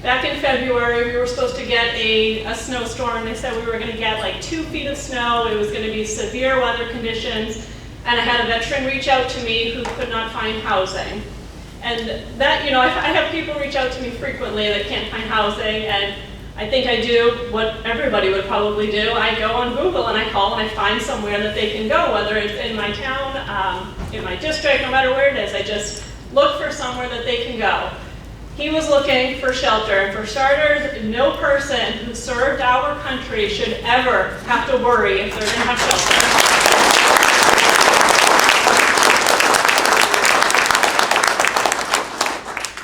Back in February, we were supposed to get a snowstorm. They said we were going to get like 2 feet of snow. It was going to be severe weather conditions. And I had a veteran reach out to me who could not find housing. And that, I have people reach out to me frequently that can't find housing, and I think I do what everybody would probably do. I go on Google and I call and I find somewhere that they can go, whether it's in my town, in my district, no matter where it is. I just look for somewhere that they can go. He was looking for shelter, and for starters, no person who served our country should ever have to worry if they're going to have shelter.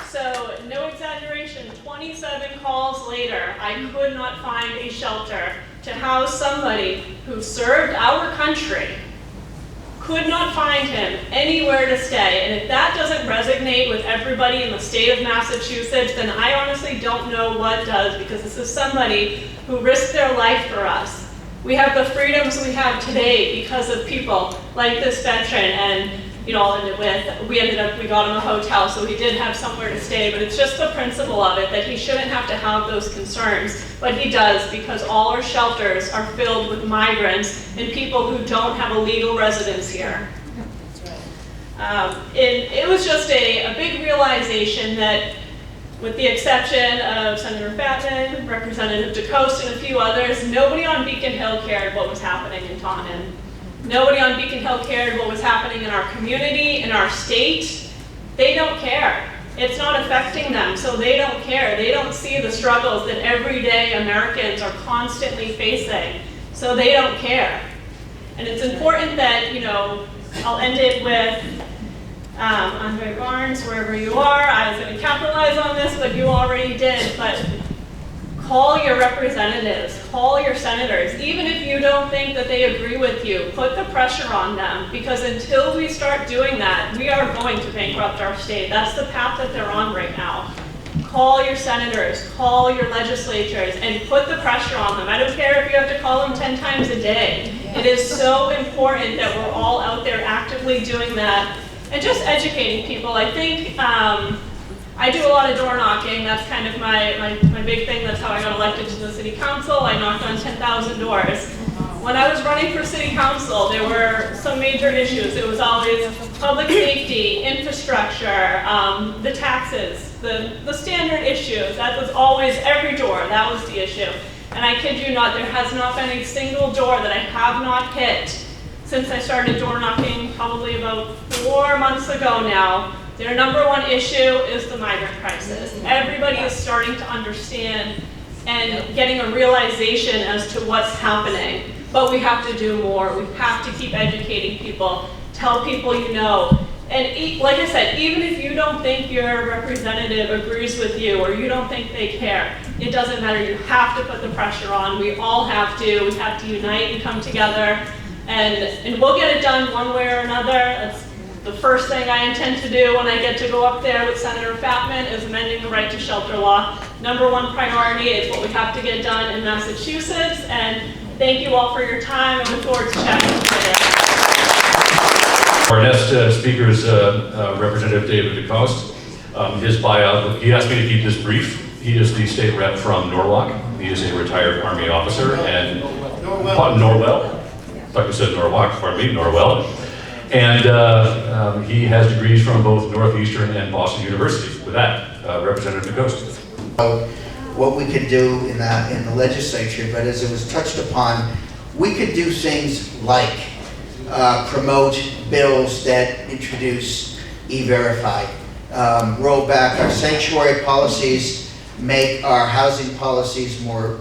So, no exaggeration, 27 calls later, I could not find a shelter to house somebody who served our country. Could not find him anywhere to stay. And if that doesn't resonate with everybody in the state of Massachusetts, then I honestly don't know what does, because this is somebody who risked their life for us. We have the freedoms we have today because of people like this veteran, and we got him a hotel, so he did have somewhere to stay, but it's just the principle of it that he shouldn't have to have those concerns, but he does, because all our shelters are filled with migrants and people who don't have a legal residence here. It was just a big realization that, with the exception of Senator Fatman, Representative DeCoste, and a few others, nobody on Beacon Hill cared what was happening in Taunton. Nobody on Beacon Hill cared what was happening in our community, in our state. They don't care. It's not affecting them, so they don't care. They don't see the struggles that everyday Americans are constantly facing, so they don't care. And it's important that, you know, I'll end it with Andre Barnes, wherever you are. I was going to capitalize on this, but you already did. But call your representatives, call your senators. Even if you don't think that they agree with you, put the pressure on them, because until we start doing that, we are going to bankrupt our state. That's the path that they're on right now. Call your senators, call your legislatures, and put the pressure on them. I don't care if you have to call them 10 times a day. It is so important that we're all out there actively doing that and just educating people. I think I do a lot of door knocking. That's kind of my big thing. That's how I got elected to the city council. I knocked on 10,000 doors. When I was running for city council, there were some major issues. It was always public safety, infrastructure, the taxes, the standard issues. That was always every door. That was the issue. And I kid you not, there has not been a single door that I have not hit since I started door knocking probably about 4 months ago now. Their number one issue is the migrant crisis. Everybody is starting to understand and getting a realization as to what's happening. But we have to do more. We have to keep educating people, tell people you know. And like I said, even if you don't think your representative agrees with you or you don't think they care, it doesn't matter. You have to put the pressure on. We all have to. We have to unite and come together. And we'll get it done one way or another. That's the first thing I intend to do when I get to go up there with Senator Fatman is amending the right to shelter law. Number one priority is what we have to get done in Massachusetts. And thank you all for your time. I look forward to chatting with you today. Our next speaker is Representative David DeCoste. His bio, he asked me to keep this brief. He is the state rep from Norfolk. He is a retired Army officer and Norwell. I thought you said Norwalk, pardon me, Norwell. And he has degrees from both Northeastern and Boston University. With that, Representative DeCoste. What we could do in the legislature, but as it was touched upon, we could do things like promote bills that introduce E-Verify, roll back our sanctuary policies, make our housing policies more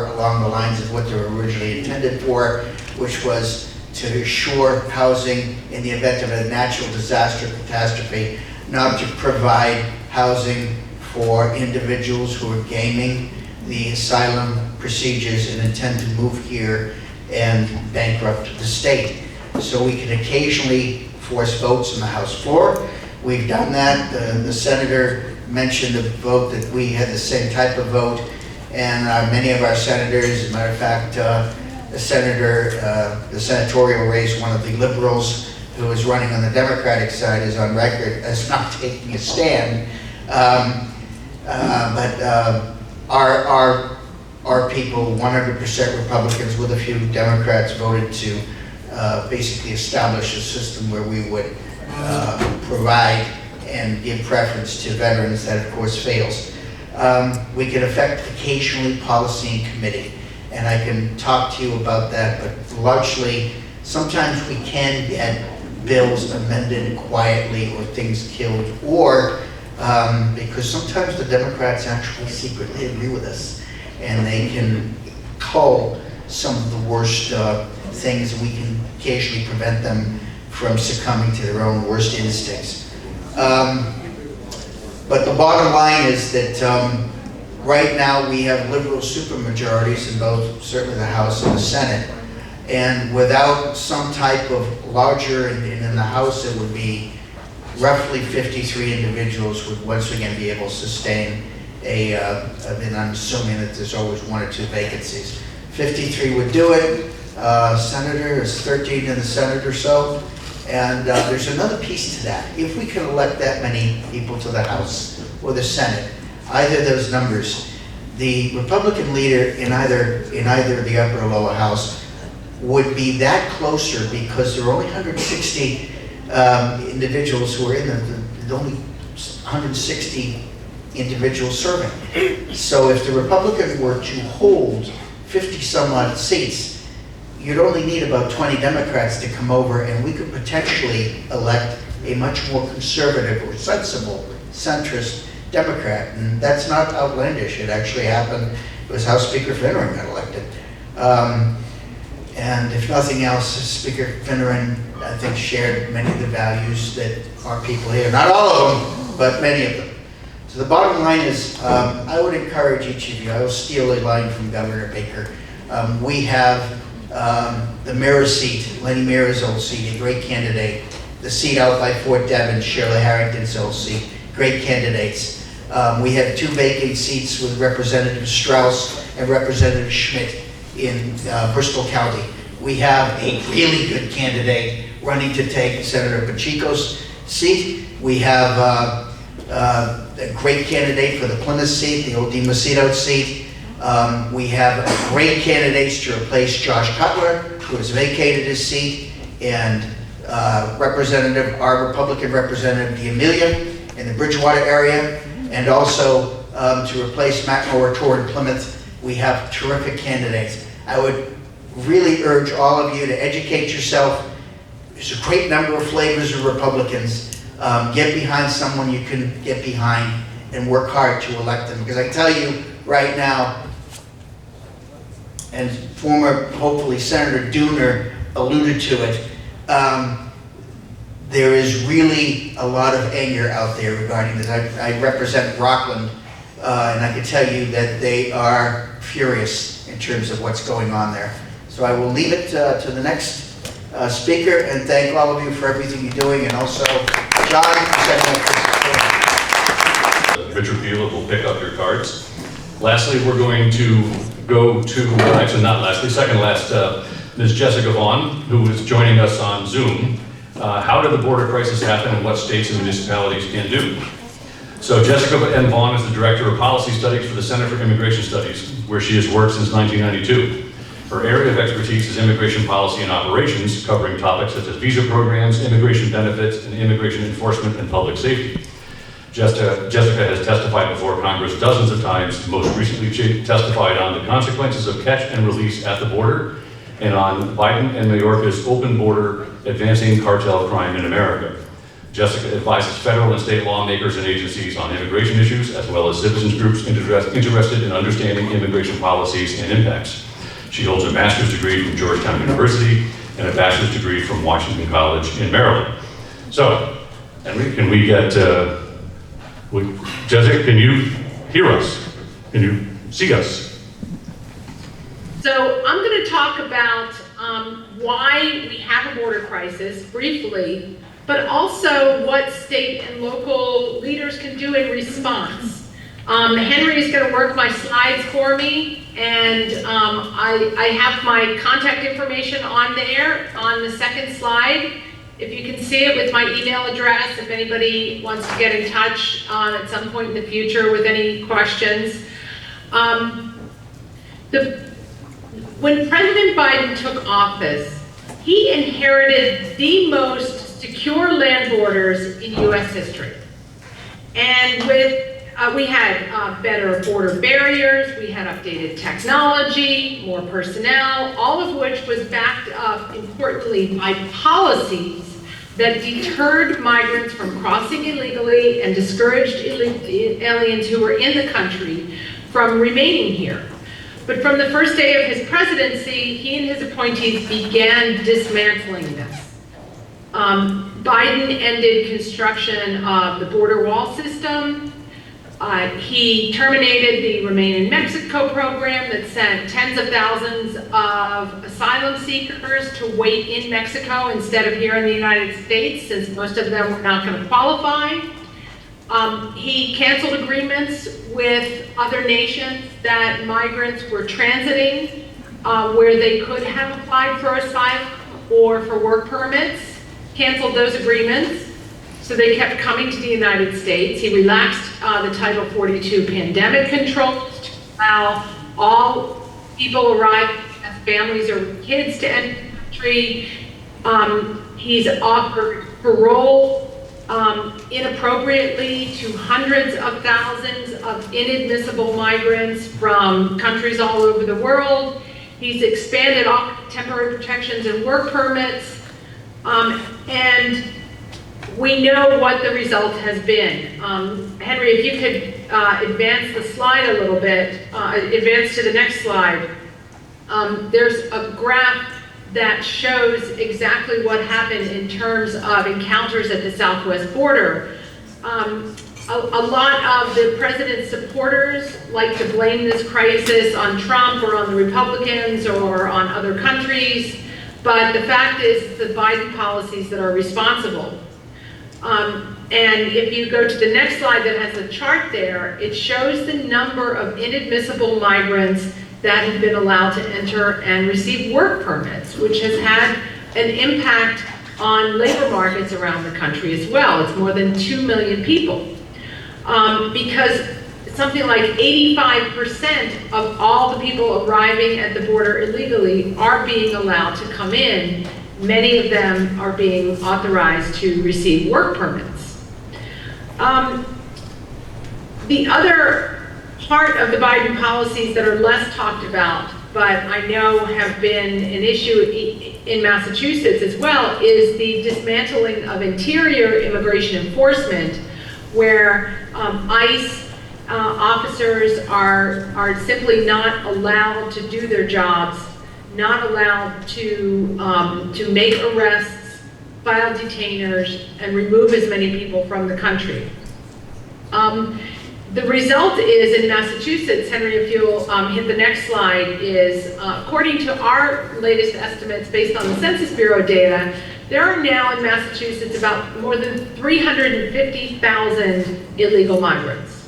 along the lines of what they were originally intended for, which was to assure housing in the event of a natural disaster catastrophe, not to provide housing for individuals who are gaming the asylum procedures and intend to move here and bankrupt the state. So we can occasionally force votes on the House floor. We've done that. The senator mentioned the vote that we had the same type of vote, and many of our senators, as a matter of fact, the senatorial race, one of the liberals who is running on the Democratic side is on record as not taking a stand. Our people, 100% Republicans with a few Democrats, voted to basically establish a system where we would provide and give preference to veterans. That, of course, fails. We can affect occasionally policy in committee, and I can talk to you about that, but largely, sometimes we can get bills amended quietly or things killed, or because sometimes the Democrats actually secretly agree with us, and they can cull some of the worst things, and we can occasionally prevent them from succumbing to their own worst instincts. But the bottom line is that right now we have liberal supermajorities in both, certainly the House and the Senate. And without some type of larger, and in the House it would be roughly 53 individuals would once again be able to sustain and I'm assuming that there's always 1 or 2 vacancies. 53 would do it. Senator is 13 in the Senate or so. And there's another piece to that. If we can elect that many people to the House or the Senate, either of those numbers, the Republican leader in either the upper or lower house would be that closer, because there are only 160 individuals who are in the only 160 individuals serving. So if the Republican were to hold 50 some odd seats, you'd only need about 20 Democrats to come over, and we could potentially elect a much more conservative or sensible centrist Democrat. And that's not outlandish. It actually happened. It was how Speaker Finneran got elected. And if nothing else, Speaker Finneran, I think, shared many of the values that our people here, not all of them, but many of them. So the bottom line is, I would encourage each of you, I will steal a line from Governor Baker. We have the Mirror seat, Lenny Mirror's old seat, a great candidate. The seat out by Fort Devon, Shirley Harrington's old seat, great candidates. We have 2 vacant seats with Representative Strauss and Representative Schmidt in Bristol County. We have a really good candidate running to take Senator Pacheco's seat. We have a great candidate for the Plymouth seat, the old Macedo seat. We have great candidates to replace Josh Cutler, who has vacated his seat, and our Republican Representative D'Amelia in the Bridgewater area, and also to replace Matt Morator in Plymouth. We have terrific candidates. I would really urge all of you to educate yourself. There's a great number of flavors of Republicans. Get behind someone you can get behind and work hard to elect them. Because I tell you right now, and former, hopefully, Senator Dooner alluded to it, there is really a lot of anger out there regarding this. I represent Rockland, and I can tell you that they are furious in terms of what's going on there. So I will leave it to the next speaker, and thank all of you for everything you're doing, and also John for setting up this. Richard Beal will pick up your cards. Lastly, we're going to go to, actually not lastly, second last, Ms. Jessica Vaughan, who is joining us on Zoom. How did the border crisis happen, and what states and municipalities can do? So Jessica M. Vaughan is the Director of Policy Studies for the Center for Immigration Studies, where she has worked since 1992. Her area of expertise is immigration policy and operations, covering topics such as visa programs, immigration benefits, and immigration enforcement and public safety. Jessica has testified before Congress dozens of times. Most recently, she testified on the consequences of catch and release at the border, and on Biden and Mayorkas' open border advancing cartel crime in America. Jessica advises federal and state lawmakers and agencies on immigration issues, as well as citizens groups interested in understanding immigration policies and impacts. She holds a master's degree from Georgetown University and a bachelor's degree from Washington College in Maryland. So, Henry, can we get, Jessica, can you hear us? Can you see us? So I'm going to talk about why we have a border crisis briefly, but also what state and local leaders can do in response. Henry is going to work my slides for me, and I have my contact information on there on the second slide. If you can see it with my email address, if anybody wants to get in touch at some point in the future with any questions. When President Biden took office, he inherited the most secure land borders in U.S. history. And we had better border barriers, we had updated technology, more personnel, all of which was backed up, importantly, by policies that deterred migrants from crossing illegally and discouraged aliens who were in the country from remaining here. But from the first day of his presidency, he and his appointees began dismantling this. Biden ended construction of the border wall system. He terminated the Remain in Mexico program that sent tens of thousands of asylum seekers to wait in Mexico instead of here in the United States, since most of them were not going to qualify. He canceled agreements with other nations that migrants were transiting, where they could have applied for asylum or for work permits, canceled those agreements, so they kept coming to the United States. He relaxed the Title 42 pandemic controls to allow all people arriving as families or kids to enter the country. He's offered parole inappropriately to hundreds of thousands of inadmissible migrants from countries all over the world. He's expanded all temporary protections and work permits, and we know what the result has been. Henry, if you could advance the slide a little bit, advance to the next slide. There's a graph that shows exactly what happened in terms of encounters at the southwest border. A lot of the president's supporters like to blame this crisis on Trump or on the Republicans or on other countries, but the fact is it's the Biden policies that are responsible. And if you go to the next slide that has a chart there, it shows the number of inadmissible migrants that have been allowed to enter and receive work permits, which has had an impact on labor markets around the country as well. It's more than 2 million people. Because something like 85% of all the people arriving at the border illegally are being allowed to come in. Many of them are being authorized to receive work permits. The other part of the Biden policies that are less talked about, but I know have been an issue in Massachusetts as well, is the dismantling of interior immigration enforcement, where ICE officers are simply not allowed to do their jobs, not allowed to make arrests, file detainers, and remove as many people from the country. The result is in Massachusetts, Henry, if you'll hit the next slide, is according to our latest estimates based on the Census Bureau data, there are now in Massachusetts about more than 350,000 illegal migrants.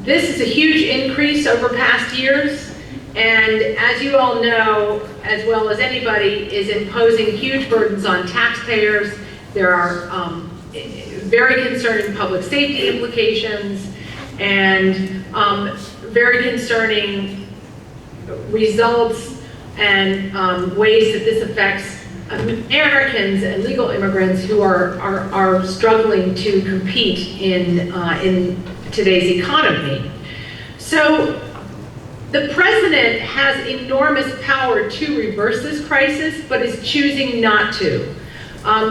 This is a huge increase over past years, and as you all know, as well as anybody, is imposing huge burdens on taxpayers. There are very concerning public safety implications and very concerning results and ways that this affects Americans and legal immigrants who are struggling to compete in today's economy. So the president has enormous power to reverse this crisis, but is choosing not to.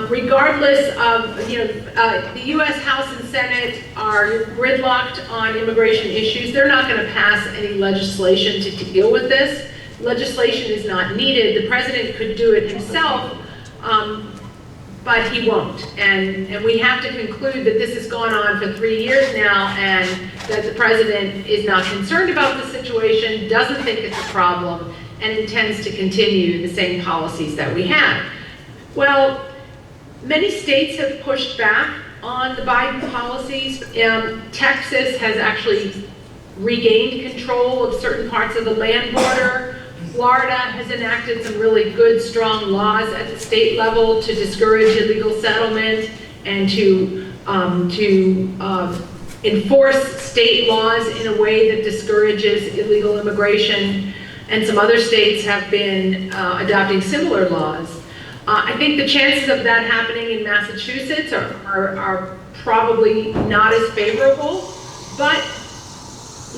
Regardless of, the U.S. House and Senate are gridlocked on immigration issues. They're not going to pass any legislation to deal with this. Legislation is not needed. The president could do it himself, but he won't. And we have to conclude that this has gone on for 3 years now, and that the president is not concerned about the situation, doesn't think it's a problem, and intends to continue the same policies that we have. Well, many states have pushed back on the Biden policies. Texas has actually regained control of certain parts of the land border. Florida has enacted some really good, strong laws at the state level to discourage illegal settlement and to enforce state laws in a way that discourages illegal immigration. And some other states have been adopting similar laws. I think the chances of that happening in Massachusetts are probably not as favorable, but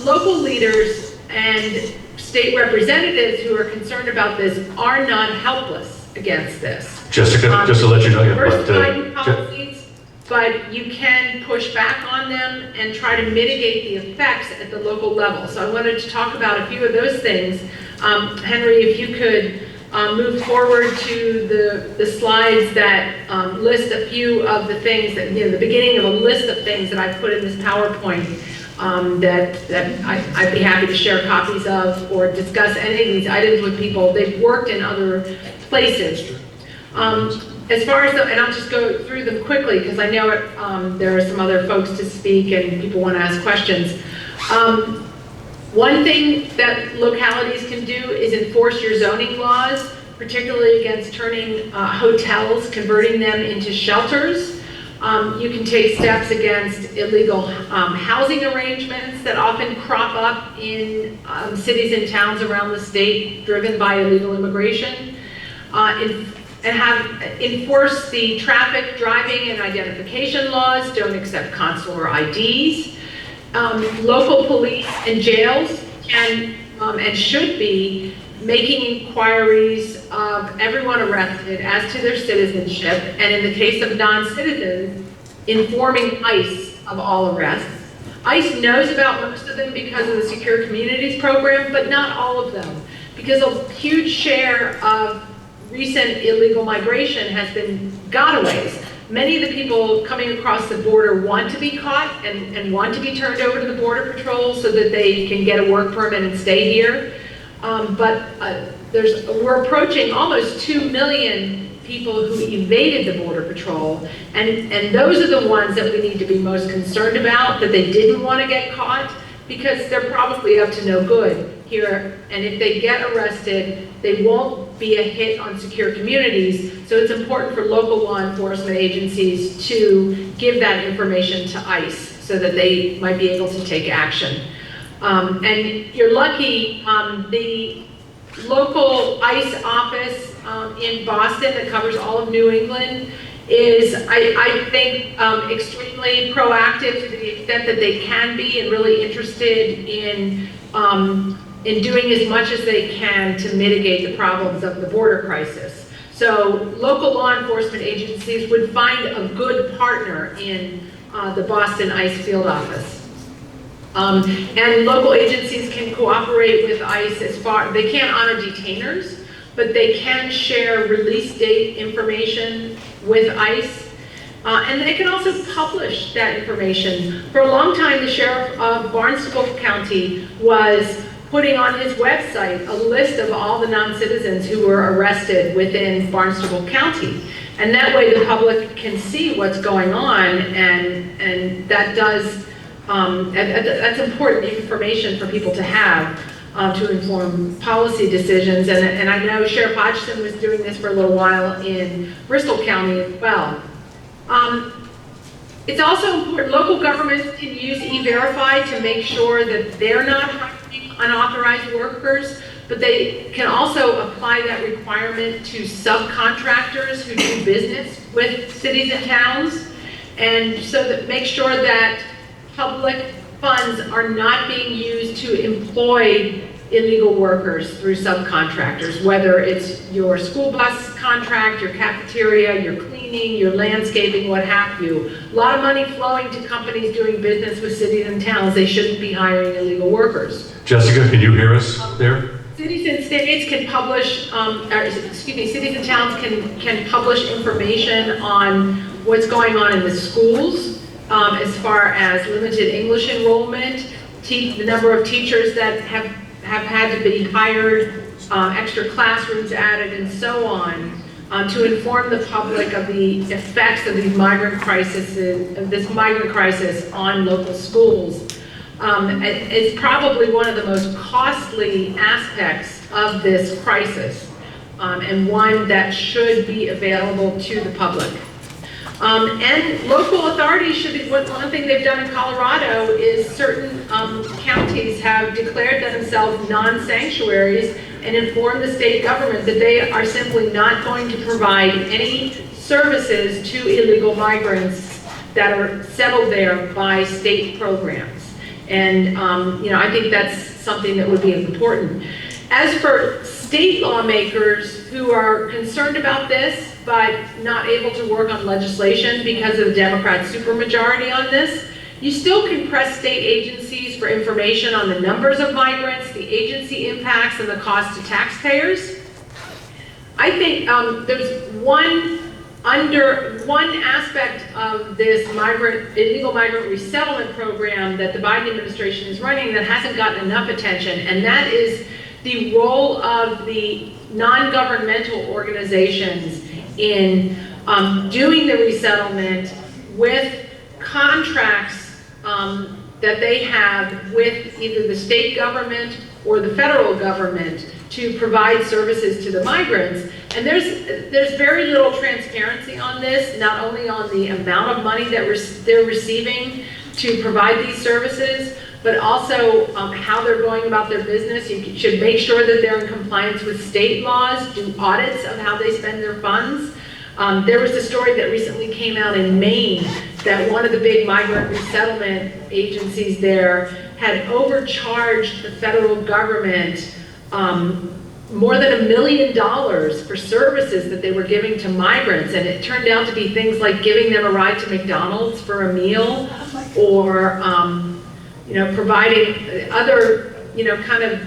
local leaders and state representatives who are concerned about this are not helpless against this. Jessica, just to let you know, Biden policies, but you can push back on them and try to mitigate the effects at the local level. So I wanted to talk about a few of those things. Henry, if you could move forward to the slides that list a few of the things that, the beginning of a list of things that I've put in this PowerPoint that I'd be happy to share copies of or discuss any of these items with people. They've worked in other places. As far as and I'll just go through them quickly because I know there are some other folks to speak and people want to ask questions. One thing that localities can do is enforce your zoning laws, particularly against turning hotels, converting them into shelters. You can take steps against illegal housing arrangements that often crop up in cities and towns around the state driven by illegal immigration. and have enforce the traffic, driving, and identification laws, don't accept consular IDs. Local police and jails can and should be making inquiries of everyone arrested as to their citizenship, and in the case of non-citizens, informing ICE of all arrests. ICE knows about most of them because of the Secure Communities program, but not all of them, because a huge share of recent illegal migration has been gotaways. Many of the people coming across the border want to be caught and want to be turned over to the Border Patrol so that they can get a work permit and stay here. We're approaching almost 2 million people who evaded the Border Patrol, and those are the ones that we need to be most concerned about, that they didn't want to get caught, because they're probably up to no good here, and if they get arrested, they won't be a hit on Secure Communities, so it's important for local law enforcement agencies to give that information to ICE so that they might be able to take action. And you're lucky, the local ICE office in Boston that covers all of New England is, I think, extremely proactive to the extent that they can be, and really interested in doing as much as they can to mitigate the problems of the border crisis. So local law enforcement agencies would find a good partner in the Boston ICE field office. And local agencies can cooperate with ICE as far, they can't honor detainers, but they can share release date information with ICE. And they can also publish that information. For a long time, the sheriff of Barnstable County was putting on his website a list of all the non-citizens who were arrested within Barnstable County. And that way the public can see what's going on, and that does, that's important information for people to have to inform policy decisions. And I know Sheriff Hodgson was doing this for a little while in Bristol County as well. It's also important, local governments can use E-Verify to make sure that they're not hiring unauthorized workers, but they can also apply that requirement to subcontractors who do business with cities and towns, and so that make sure that public funds are not being used to employ illegal workers through subcontractors, whether it's your school bus contract, your cafeteria, your cleaning, your landscaping, what have you. A lot of money flowing to companies doing business with cities and towns. They shouldn't be hiring illegal workers. Jessica, can you hear us there? Cities and states can publish, cities and towns can publish information on what's going on in the schools as far as limited English enrollment, the number of teachers that have had to be hired, extra classrooms added, and so on, to inform the public of the effects of these migrant crises, of this migrant crisis on local schools. It's probably one of the most costly aspects of this crisis, and one that should be available to the public. And local authorities should be, one thing they've done in Colorado is certain counties have declared themselves non-sanctuaries and informed the state government that they are simply not going to provide any services to illegal migrants that are settled there by state programs. And I think that's something that would be important. As for state lawmakers who are concerned about this, but not able to work on legislation because of the Democrat supermajority on this, you still can press state agencies for information on the numbers of migrants, the agency impacts, and the cost to taxpayers. I think there's one aspect of this illegal migrant resettlement program that the Biden administration is running that hasn't gotten enough attention, and that is the role of the non-governmental organizations in doing the resettlement with contracts that they have with either the state government or the federal government to provide services to the migrants. And there's very little transparency on this, not only on the amount of money that they're receiving to provide these services, but also how they're going about their business. You should make sure that they're in compliance with state laws, do audits of how they spend their funds. There was a story that recently came out in Maine that one of the big migrant resettlement agencies there had overcharged the federal government more than $1 million for services that they were giving to migrants, and it turned out to be things like giving them a ride to McDonald's for a meal, or providing other kind of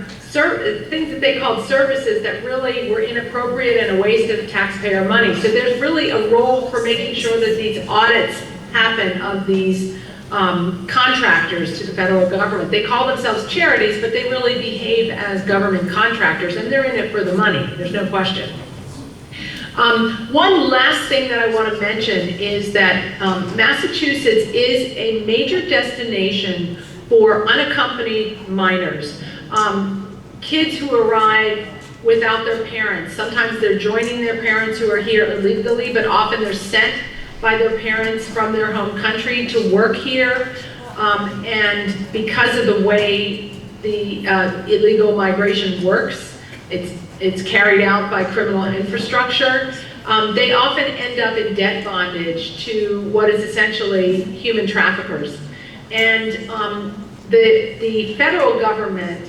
things that they called services that really were inappropriate and a waste of taxpayer money. So there's really a role for making sure that these audits happen of these contractors to the federal government. They call themselves charities, but they really behave as government contractors, and they're in it for the money, there's no question. One last thing that I want to mention is that Massachusetts is a major destination for unaccompanied minors. Kids who arrive without their parents. Sometimes they're joining their parents who are here illegally, but often they're sent by their parents from their home country to work here. And because of the way the illegal migration works, it's carried out by criminal infrastructure. They often end up in debt bondage to what is essentially human traffickers. And the federal government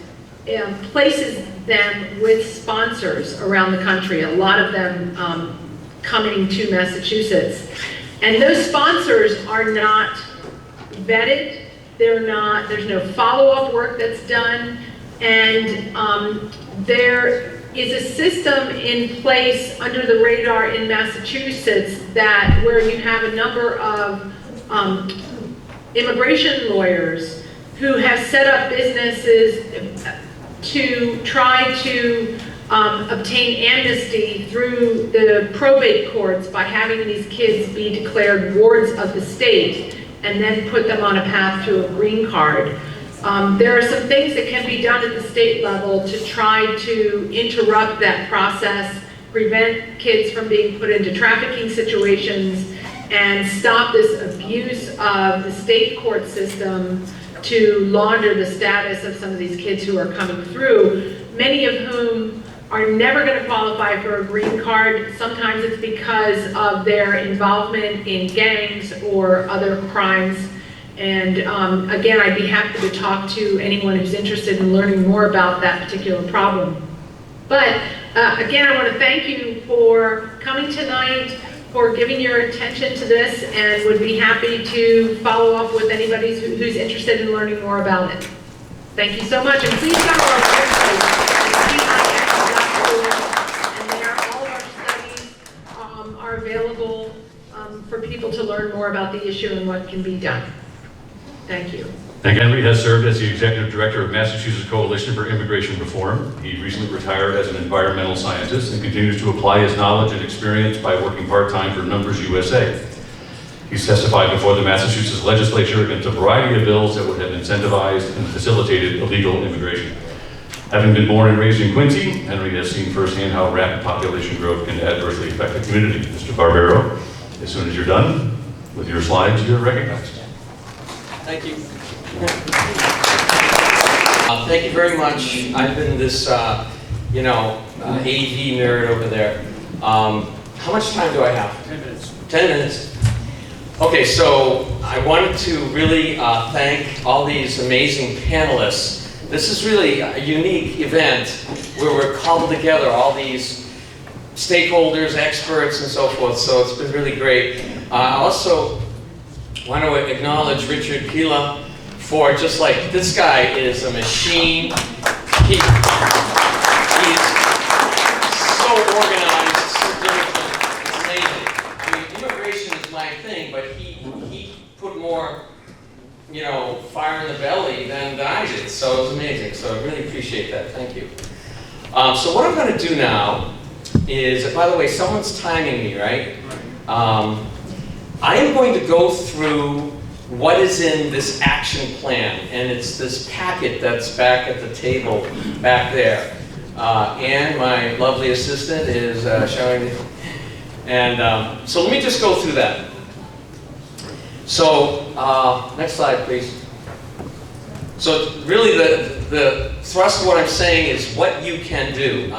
places them with sponsors around the country, a lot of them coming to Massachusetts. And those sponsors are not vetted, there's no follow-up work that's done, and there is a system in place under the radar in Massachusetts that where you have a number of immigration lawyers who have set up businesses to try to obtain amnesty through the probate courts by having these kids be declared wards of the state and then put them on a path to a green card. There are some things that can be done at the state level to try to interrupt that process, prevent kids from being put into trafficking situations, and stop this abuse of the state court system to launder the status of some of these kids who are coming through, many of whom are never going to qualify for a green card. Sometimes it's because of their involvement in gangs or other crimes. And again, I'd be happy to talk to anyone who's interested in learning more about that particular problem. But again, I want to thank you for coming tonight, for giving your attention to this, and would be happy to follow up with anybody who's interested in learning more about it. Thank you so much, and please go to our website, and there all of our studies are available for people to learn more about the issue and what can be done. Thank you. Henry has served as the Executive Director of Massachusetts Coalition for Immigration Reform. He recently retired as an environmental scientist and continues to apply his knowledge and experience by working part-time for Numbers USA. He's testified before the Massachusetts legislature against a variety of bills that would have incentivized and facilitated illegal immigration. Having been born and raised in Quincy, Henry has seen firsthand how rapid population growth can adversely affect the community. Mr. Barbaro, as soon as you're done with your slides, you're recognized. Thank you. Thank you very much. I've been this, AV nerd over there. How much time do I have? 10 minutes. 10 minutes. Okay, so I wanted to really thank all these amazing panelists. This is really a unique event where we're called together, all these stakeholders, experts, and so forth, so it's been really great. I also want to acknowledge Richard Pila for just like, this guy is a machine. He's so organized, so diligent, it's amazing. I mean, immigration is my thing, but he put more, fire in the belly than I did, so it was amazing. So I really appreciate that, thank you. So what I'm gonna do now is, by the way, someone's timing me, right? I am going to go through what is in this action plan, and it's this packet that's back at the table back there. Anne, my lovely assistant, is showing me. And so let me just go through that. So, next slide, please. So really the thrust of what I'm saying is what you can do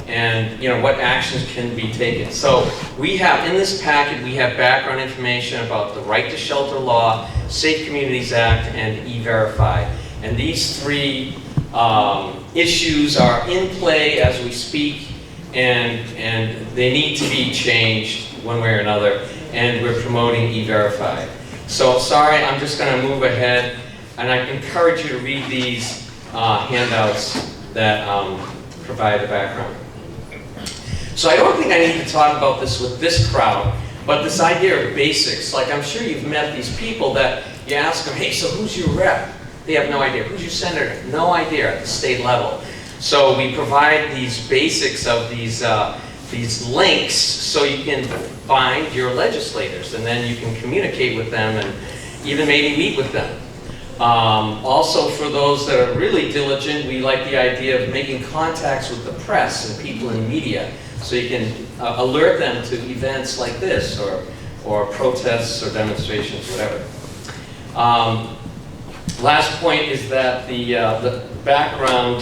and what actions can be taken. So we have, in this packet, we have background information about the Right to Shelter Law, Safe Communities Act, and E-Verify. And these three issues are in play as we speak, and they need to be changed one way or another, and we're promoting E-Verify. So sorry, I'm just going to move ahead, and I encourage you to read these handouts that provide the background. So I don't think I need to talk about this with this crowd, but this idea of basics, like I'm sure you've met these people that you ask them, hey, so who's your rep? They have no idea. Who's your senator? No idea at the state level. So we provide these basics of these links so you can find your legislators, and then you can communicate with them and even maybe meet with them. Also, for those that are really diligent, we like the idea of making contacts with the press and people in media, so you can alert them to events like this, or protests or demonstrations, whatever. Last point is that the background,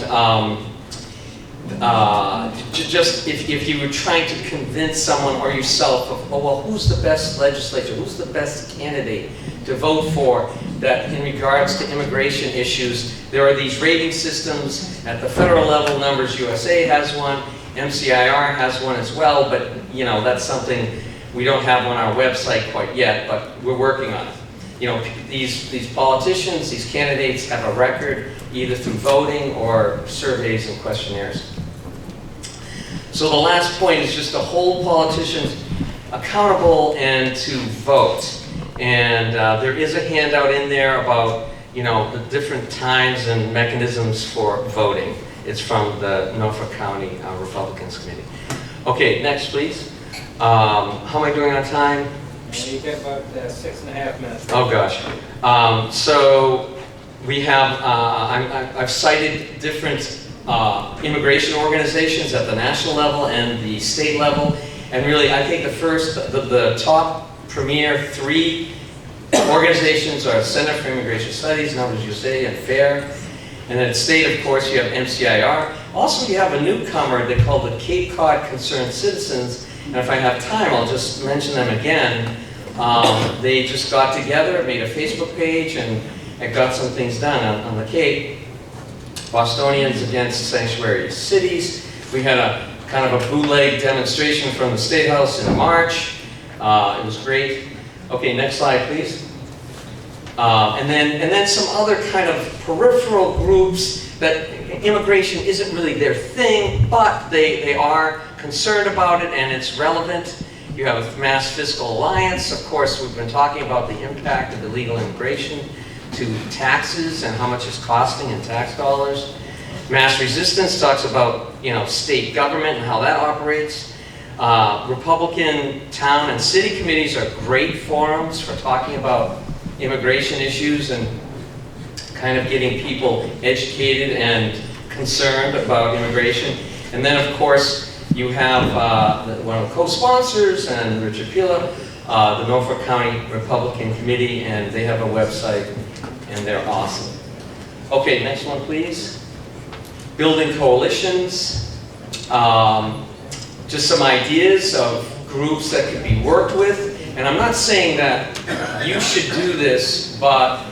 just if you were trying to convince someone or yourself of, oh, well, who's the best legislator, who's the best candidate to vote for, that in regards to immigration issues, there are these rating systems at the federal level. Numbers USA has one, MCIR has one as well, but that's something we don't have on our website quite yet, but we're working on it. These politicians, these candidates have a record either through voting or surveys and questionnaires. So the last point is just to hold politicians accountable and to vote. And there is a handout in there about the different times and mechanisms for voting. It's from the Norfolk County Republicans Committee. Okay, next please. How am I doing on time? You got about 6.5 minutes. Oh gosh. So we have, I've cited different immigration organizations at the national level and the state level. And really, I think the top premier 3 organizations are Center for Immigration Studies, Numbers USA, and FAIR. And then at state, of course, you have MCIR. Also, you have a newcomer they call the Cape Cod Concerned Citizens. And if I have time, I'll just mention them again. They just got together, made a Facebook page, and got some things done on the Cape. Bostonians Against Sanctuary Cities. We had a kind of a bootleg demonstration from the State House in March. It was great. Okay, next slide, please. And then some other kind of peripheral groups that immigration isn't really their thing, but they are concerned about it and it's relevant. You have Mass Fiscal Alliance. Of course, we've been talking about the impact of illegal immigration to taxes and how much it's costing in tax dollars. Mass Resistance talks about state government and how that operates. Republican town and city committees are great forums for talking about immigration issues and kind of getting people educated and concerned about immigration. And then, of course, you have one of the co-sponsors, and Richard Pila, the Norfolk County Republican Committee, and they have a website, and they're awesome. Okay, next one, please. Building coalitions. Just some ideas of groups that could be worked with. And I'm not saying that you should do this, but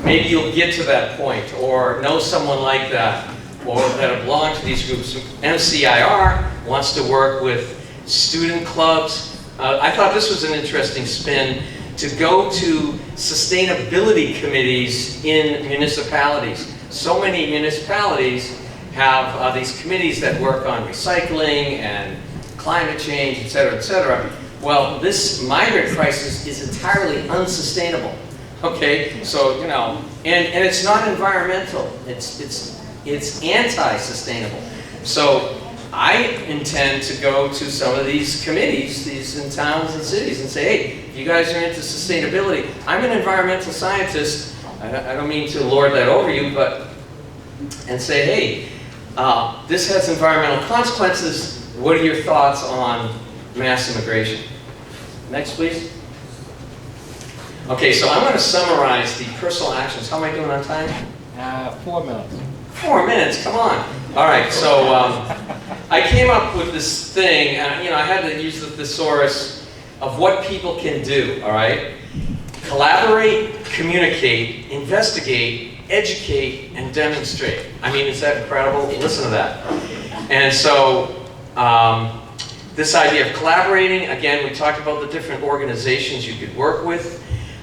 maybe you'll get to that point, or know someone like that, or that belong to these groups. MCIR wants to work with student clubs. I thought this was an interesting spin, to go to sustainability committees in municipalities. So many municipalities have these committees that work on recycling and climate change, et cetera, et cetera. Well, this migrant crisis is entirely unsustainable. Okay, so and it's not environmental. It's anti-sustainable. So I intend to go to some of these committees, these in towns and cities, and say, hey, if you guys are into sustainability, I'm an environmental scientist. I don't mean to lord that over you, and say, hey, this has environmental consequences. What are your thoughts on mass immigration? Next, please. Okay, so I'm going to summarize the personal actions. How am I doing on time? 4 minutes. 4 minutes, come on. All right, so I came up with this thing, and I had to use the thesaurus of what people can do, all right? Collaborate, communicate, investigate, educate, and demonstrate. I mean, is that incredible? Listen to that. And so, this idea of collaborating, again, we talked about the different organizations you could work with,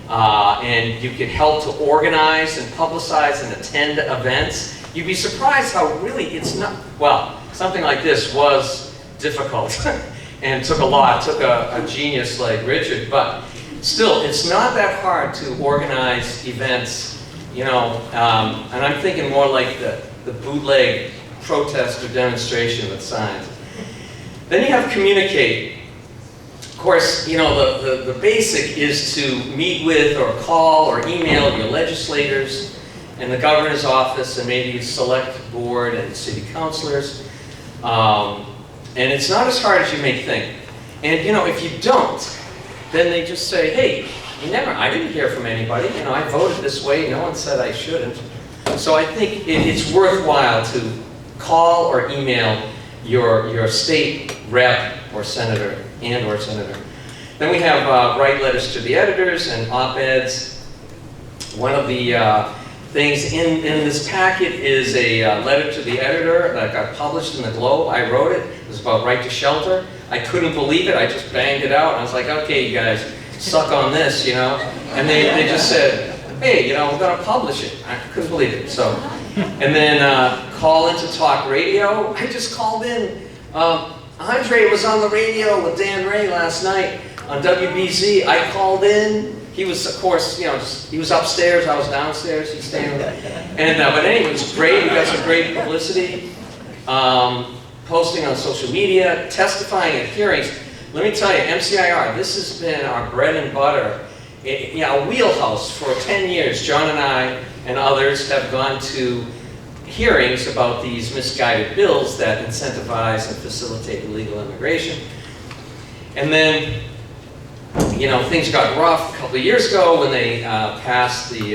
and you could help to organize and publicize and attend events. You'd be surprised how really it's not, well, something like this was difficult and took a lot, took a genius like Richard, but still, it's not that hard to organize events, and I'm thinking more like the bootleg protest or demonstration with signs. Then you have communicate. Of course, the basic is to meet with or call or email your legislators and the governor's office and maybe select board and city councilors. And it's not as hard as you may think. And if you don't, then they just say, hey, I didn't hear from anybody. I voted this way. No one said I shouldn't. So I think it's worthwhile to call or email your state rep or senator or senator. Then we have write letters to the editors and op-eds. One of the things in this packet is a letter to the editor that got published in the Globe. I wrote it. It was about right to shelter. I couldn't believe it. I just banged it out. I was like, okay, you guys, suck on this, And they just said, hey, we're going to publish it. I couldn't believe it. So, and then call into talk radio. I just called in. Andre was on the radio with Dan Ray last night on WBZ. I called in. He was, of course, he was upstairs. I was downstairs. He's staying with me. And but anyway, it was great. We got some great publicity. Posting on social media, testifying at hearings. Let me tell you, MCIR, this has been our bread and butter, a wheelhouse for 10 years. John and I and others have gone to hearings about these misguided bills that incentivize and facilitate illegal immigration. And then, things got rough a couple of years ago when they passed the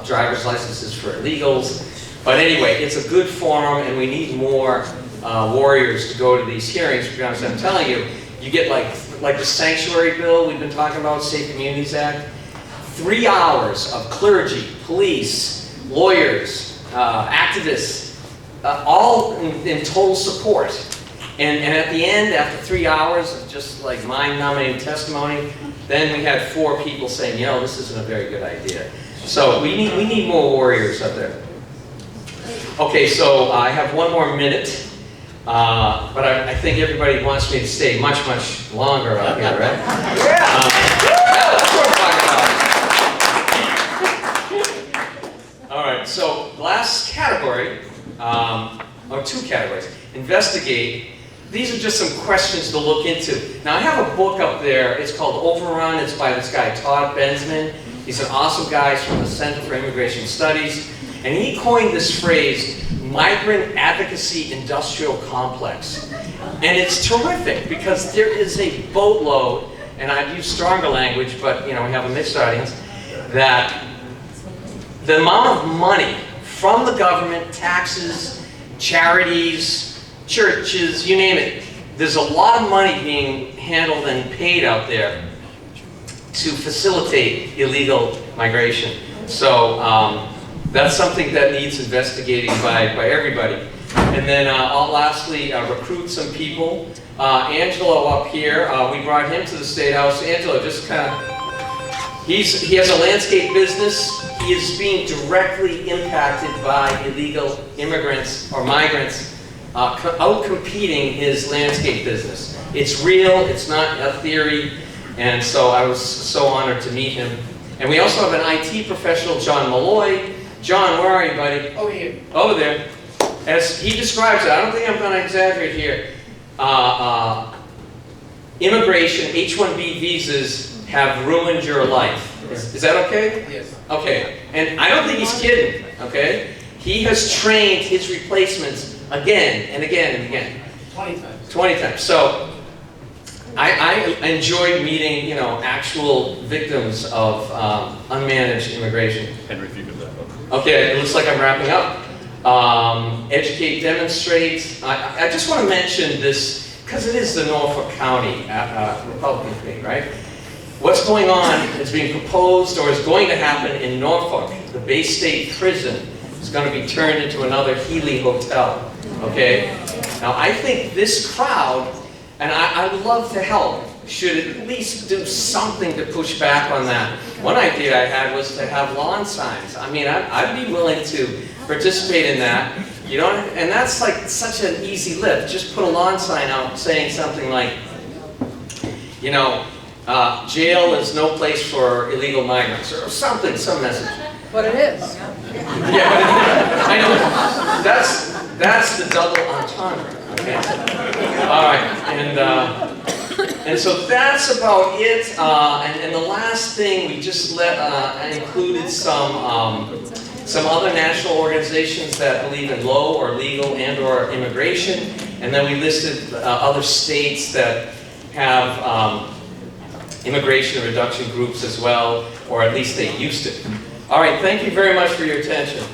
driver's licenses for illegals. But anyway, it's a good forum, and we need more warriors to go to these hearings, because I'm telling you, you get like the sanctuary bill we've been talking about, Safe Communities Act, 3 hours of clergy, police, lawyers, activists, all in total support. And at the end, after 3 hours of just like mind-numbing testimony, then we had 4 people saying, this isn't a very good idea. So we need more warriors up there. Okay, so I have 1 more minute. But I think everybody wants me to stay much, much longer up here, right? Yeah! That's what I'm talking about. All right, so last category, or 2 categories. Investigate. These are just some questions to look into. Now, I have a book up there. It's called Overrun. It's by this guy, Todd Bensman. He's an awesome guy. He's from the Center for Immigration Studies. And he coined this phrase, migrant advocacy industrial complex. And it's terrific because there is a boatload, and I've used stronger language, but we have a mixed audience, that the amount of money from the government, taxes, charities, churches, you name it, there's a lot of money being handled and paid out there to facilitate illegal migration. So that's something that needs investigating by everybody. And then lastly, recruit some people. Angelo up here, we brought him to the State House. Angelo, just kind of, he has a landscape business. He is being directly impacted by illegal immigrants or migrants out-competing his landscape business. It's real, it's not a theory, and so I was so honored to meet him. And we also have an IT professional, John Malloy. John, where are you, buddy? Over here. Over there. As he describes it, I don't think I'm going to exaggerate here. Immigration, H-1B visas have ruined your life. Is that okay? Yes. Okay. And I don't think he's kidding, okay? He has trained his replacements again and again and again. 20 times. 20 times. So I enjoyed meeting, you know, actual victims of unmanaged immigration. Henry, if you could wrap up. Okay, it looks like I'm wrapping up. Educate, demonstrate. I just want to mention this, because it is the Norfolk County Republican Committee, right? What's going on is being proposed or is going to happen in Norfolk. The Bay State Prison is going to be turned into another Healy Hotel, okay? Now, I think this crowd, and I would love to help, should at least do something to push back on that. One idea I had was to have lawn signs. I mean, I'd be willing to participate in that. You know, and that's like such an easy lift. Just put a lawn sign out saying something like, you know, jail is no place for illegal migrants, or something, some message. But it is. Yeah, but I know. That's the double entendre. Okay. All right, and so that's about it. And the last thing we just included some other national organizations that believe in low or legal and/or immigration, and then we listed other states that have immigration reduction groups as well, or at least they used to. All right, thank you very much for your attention.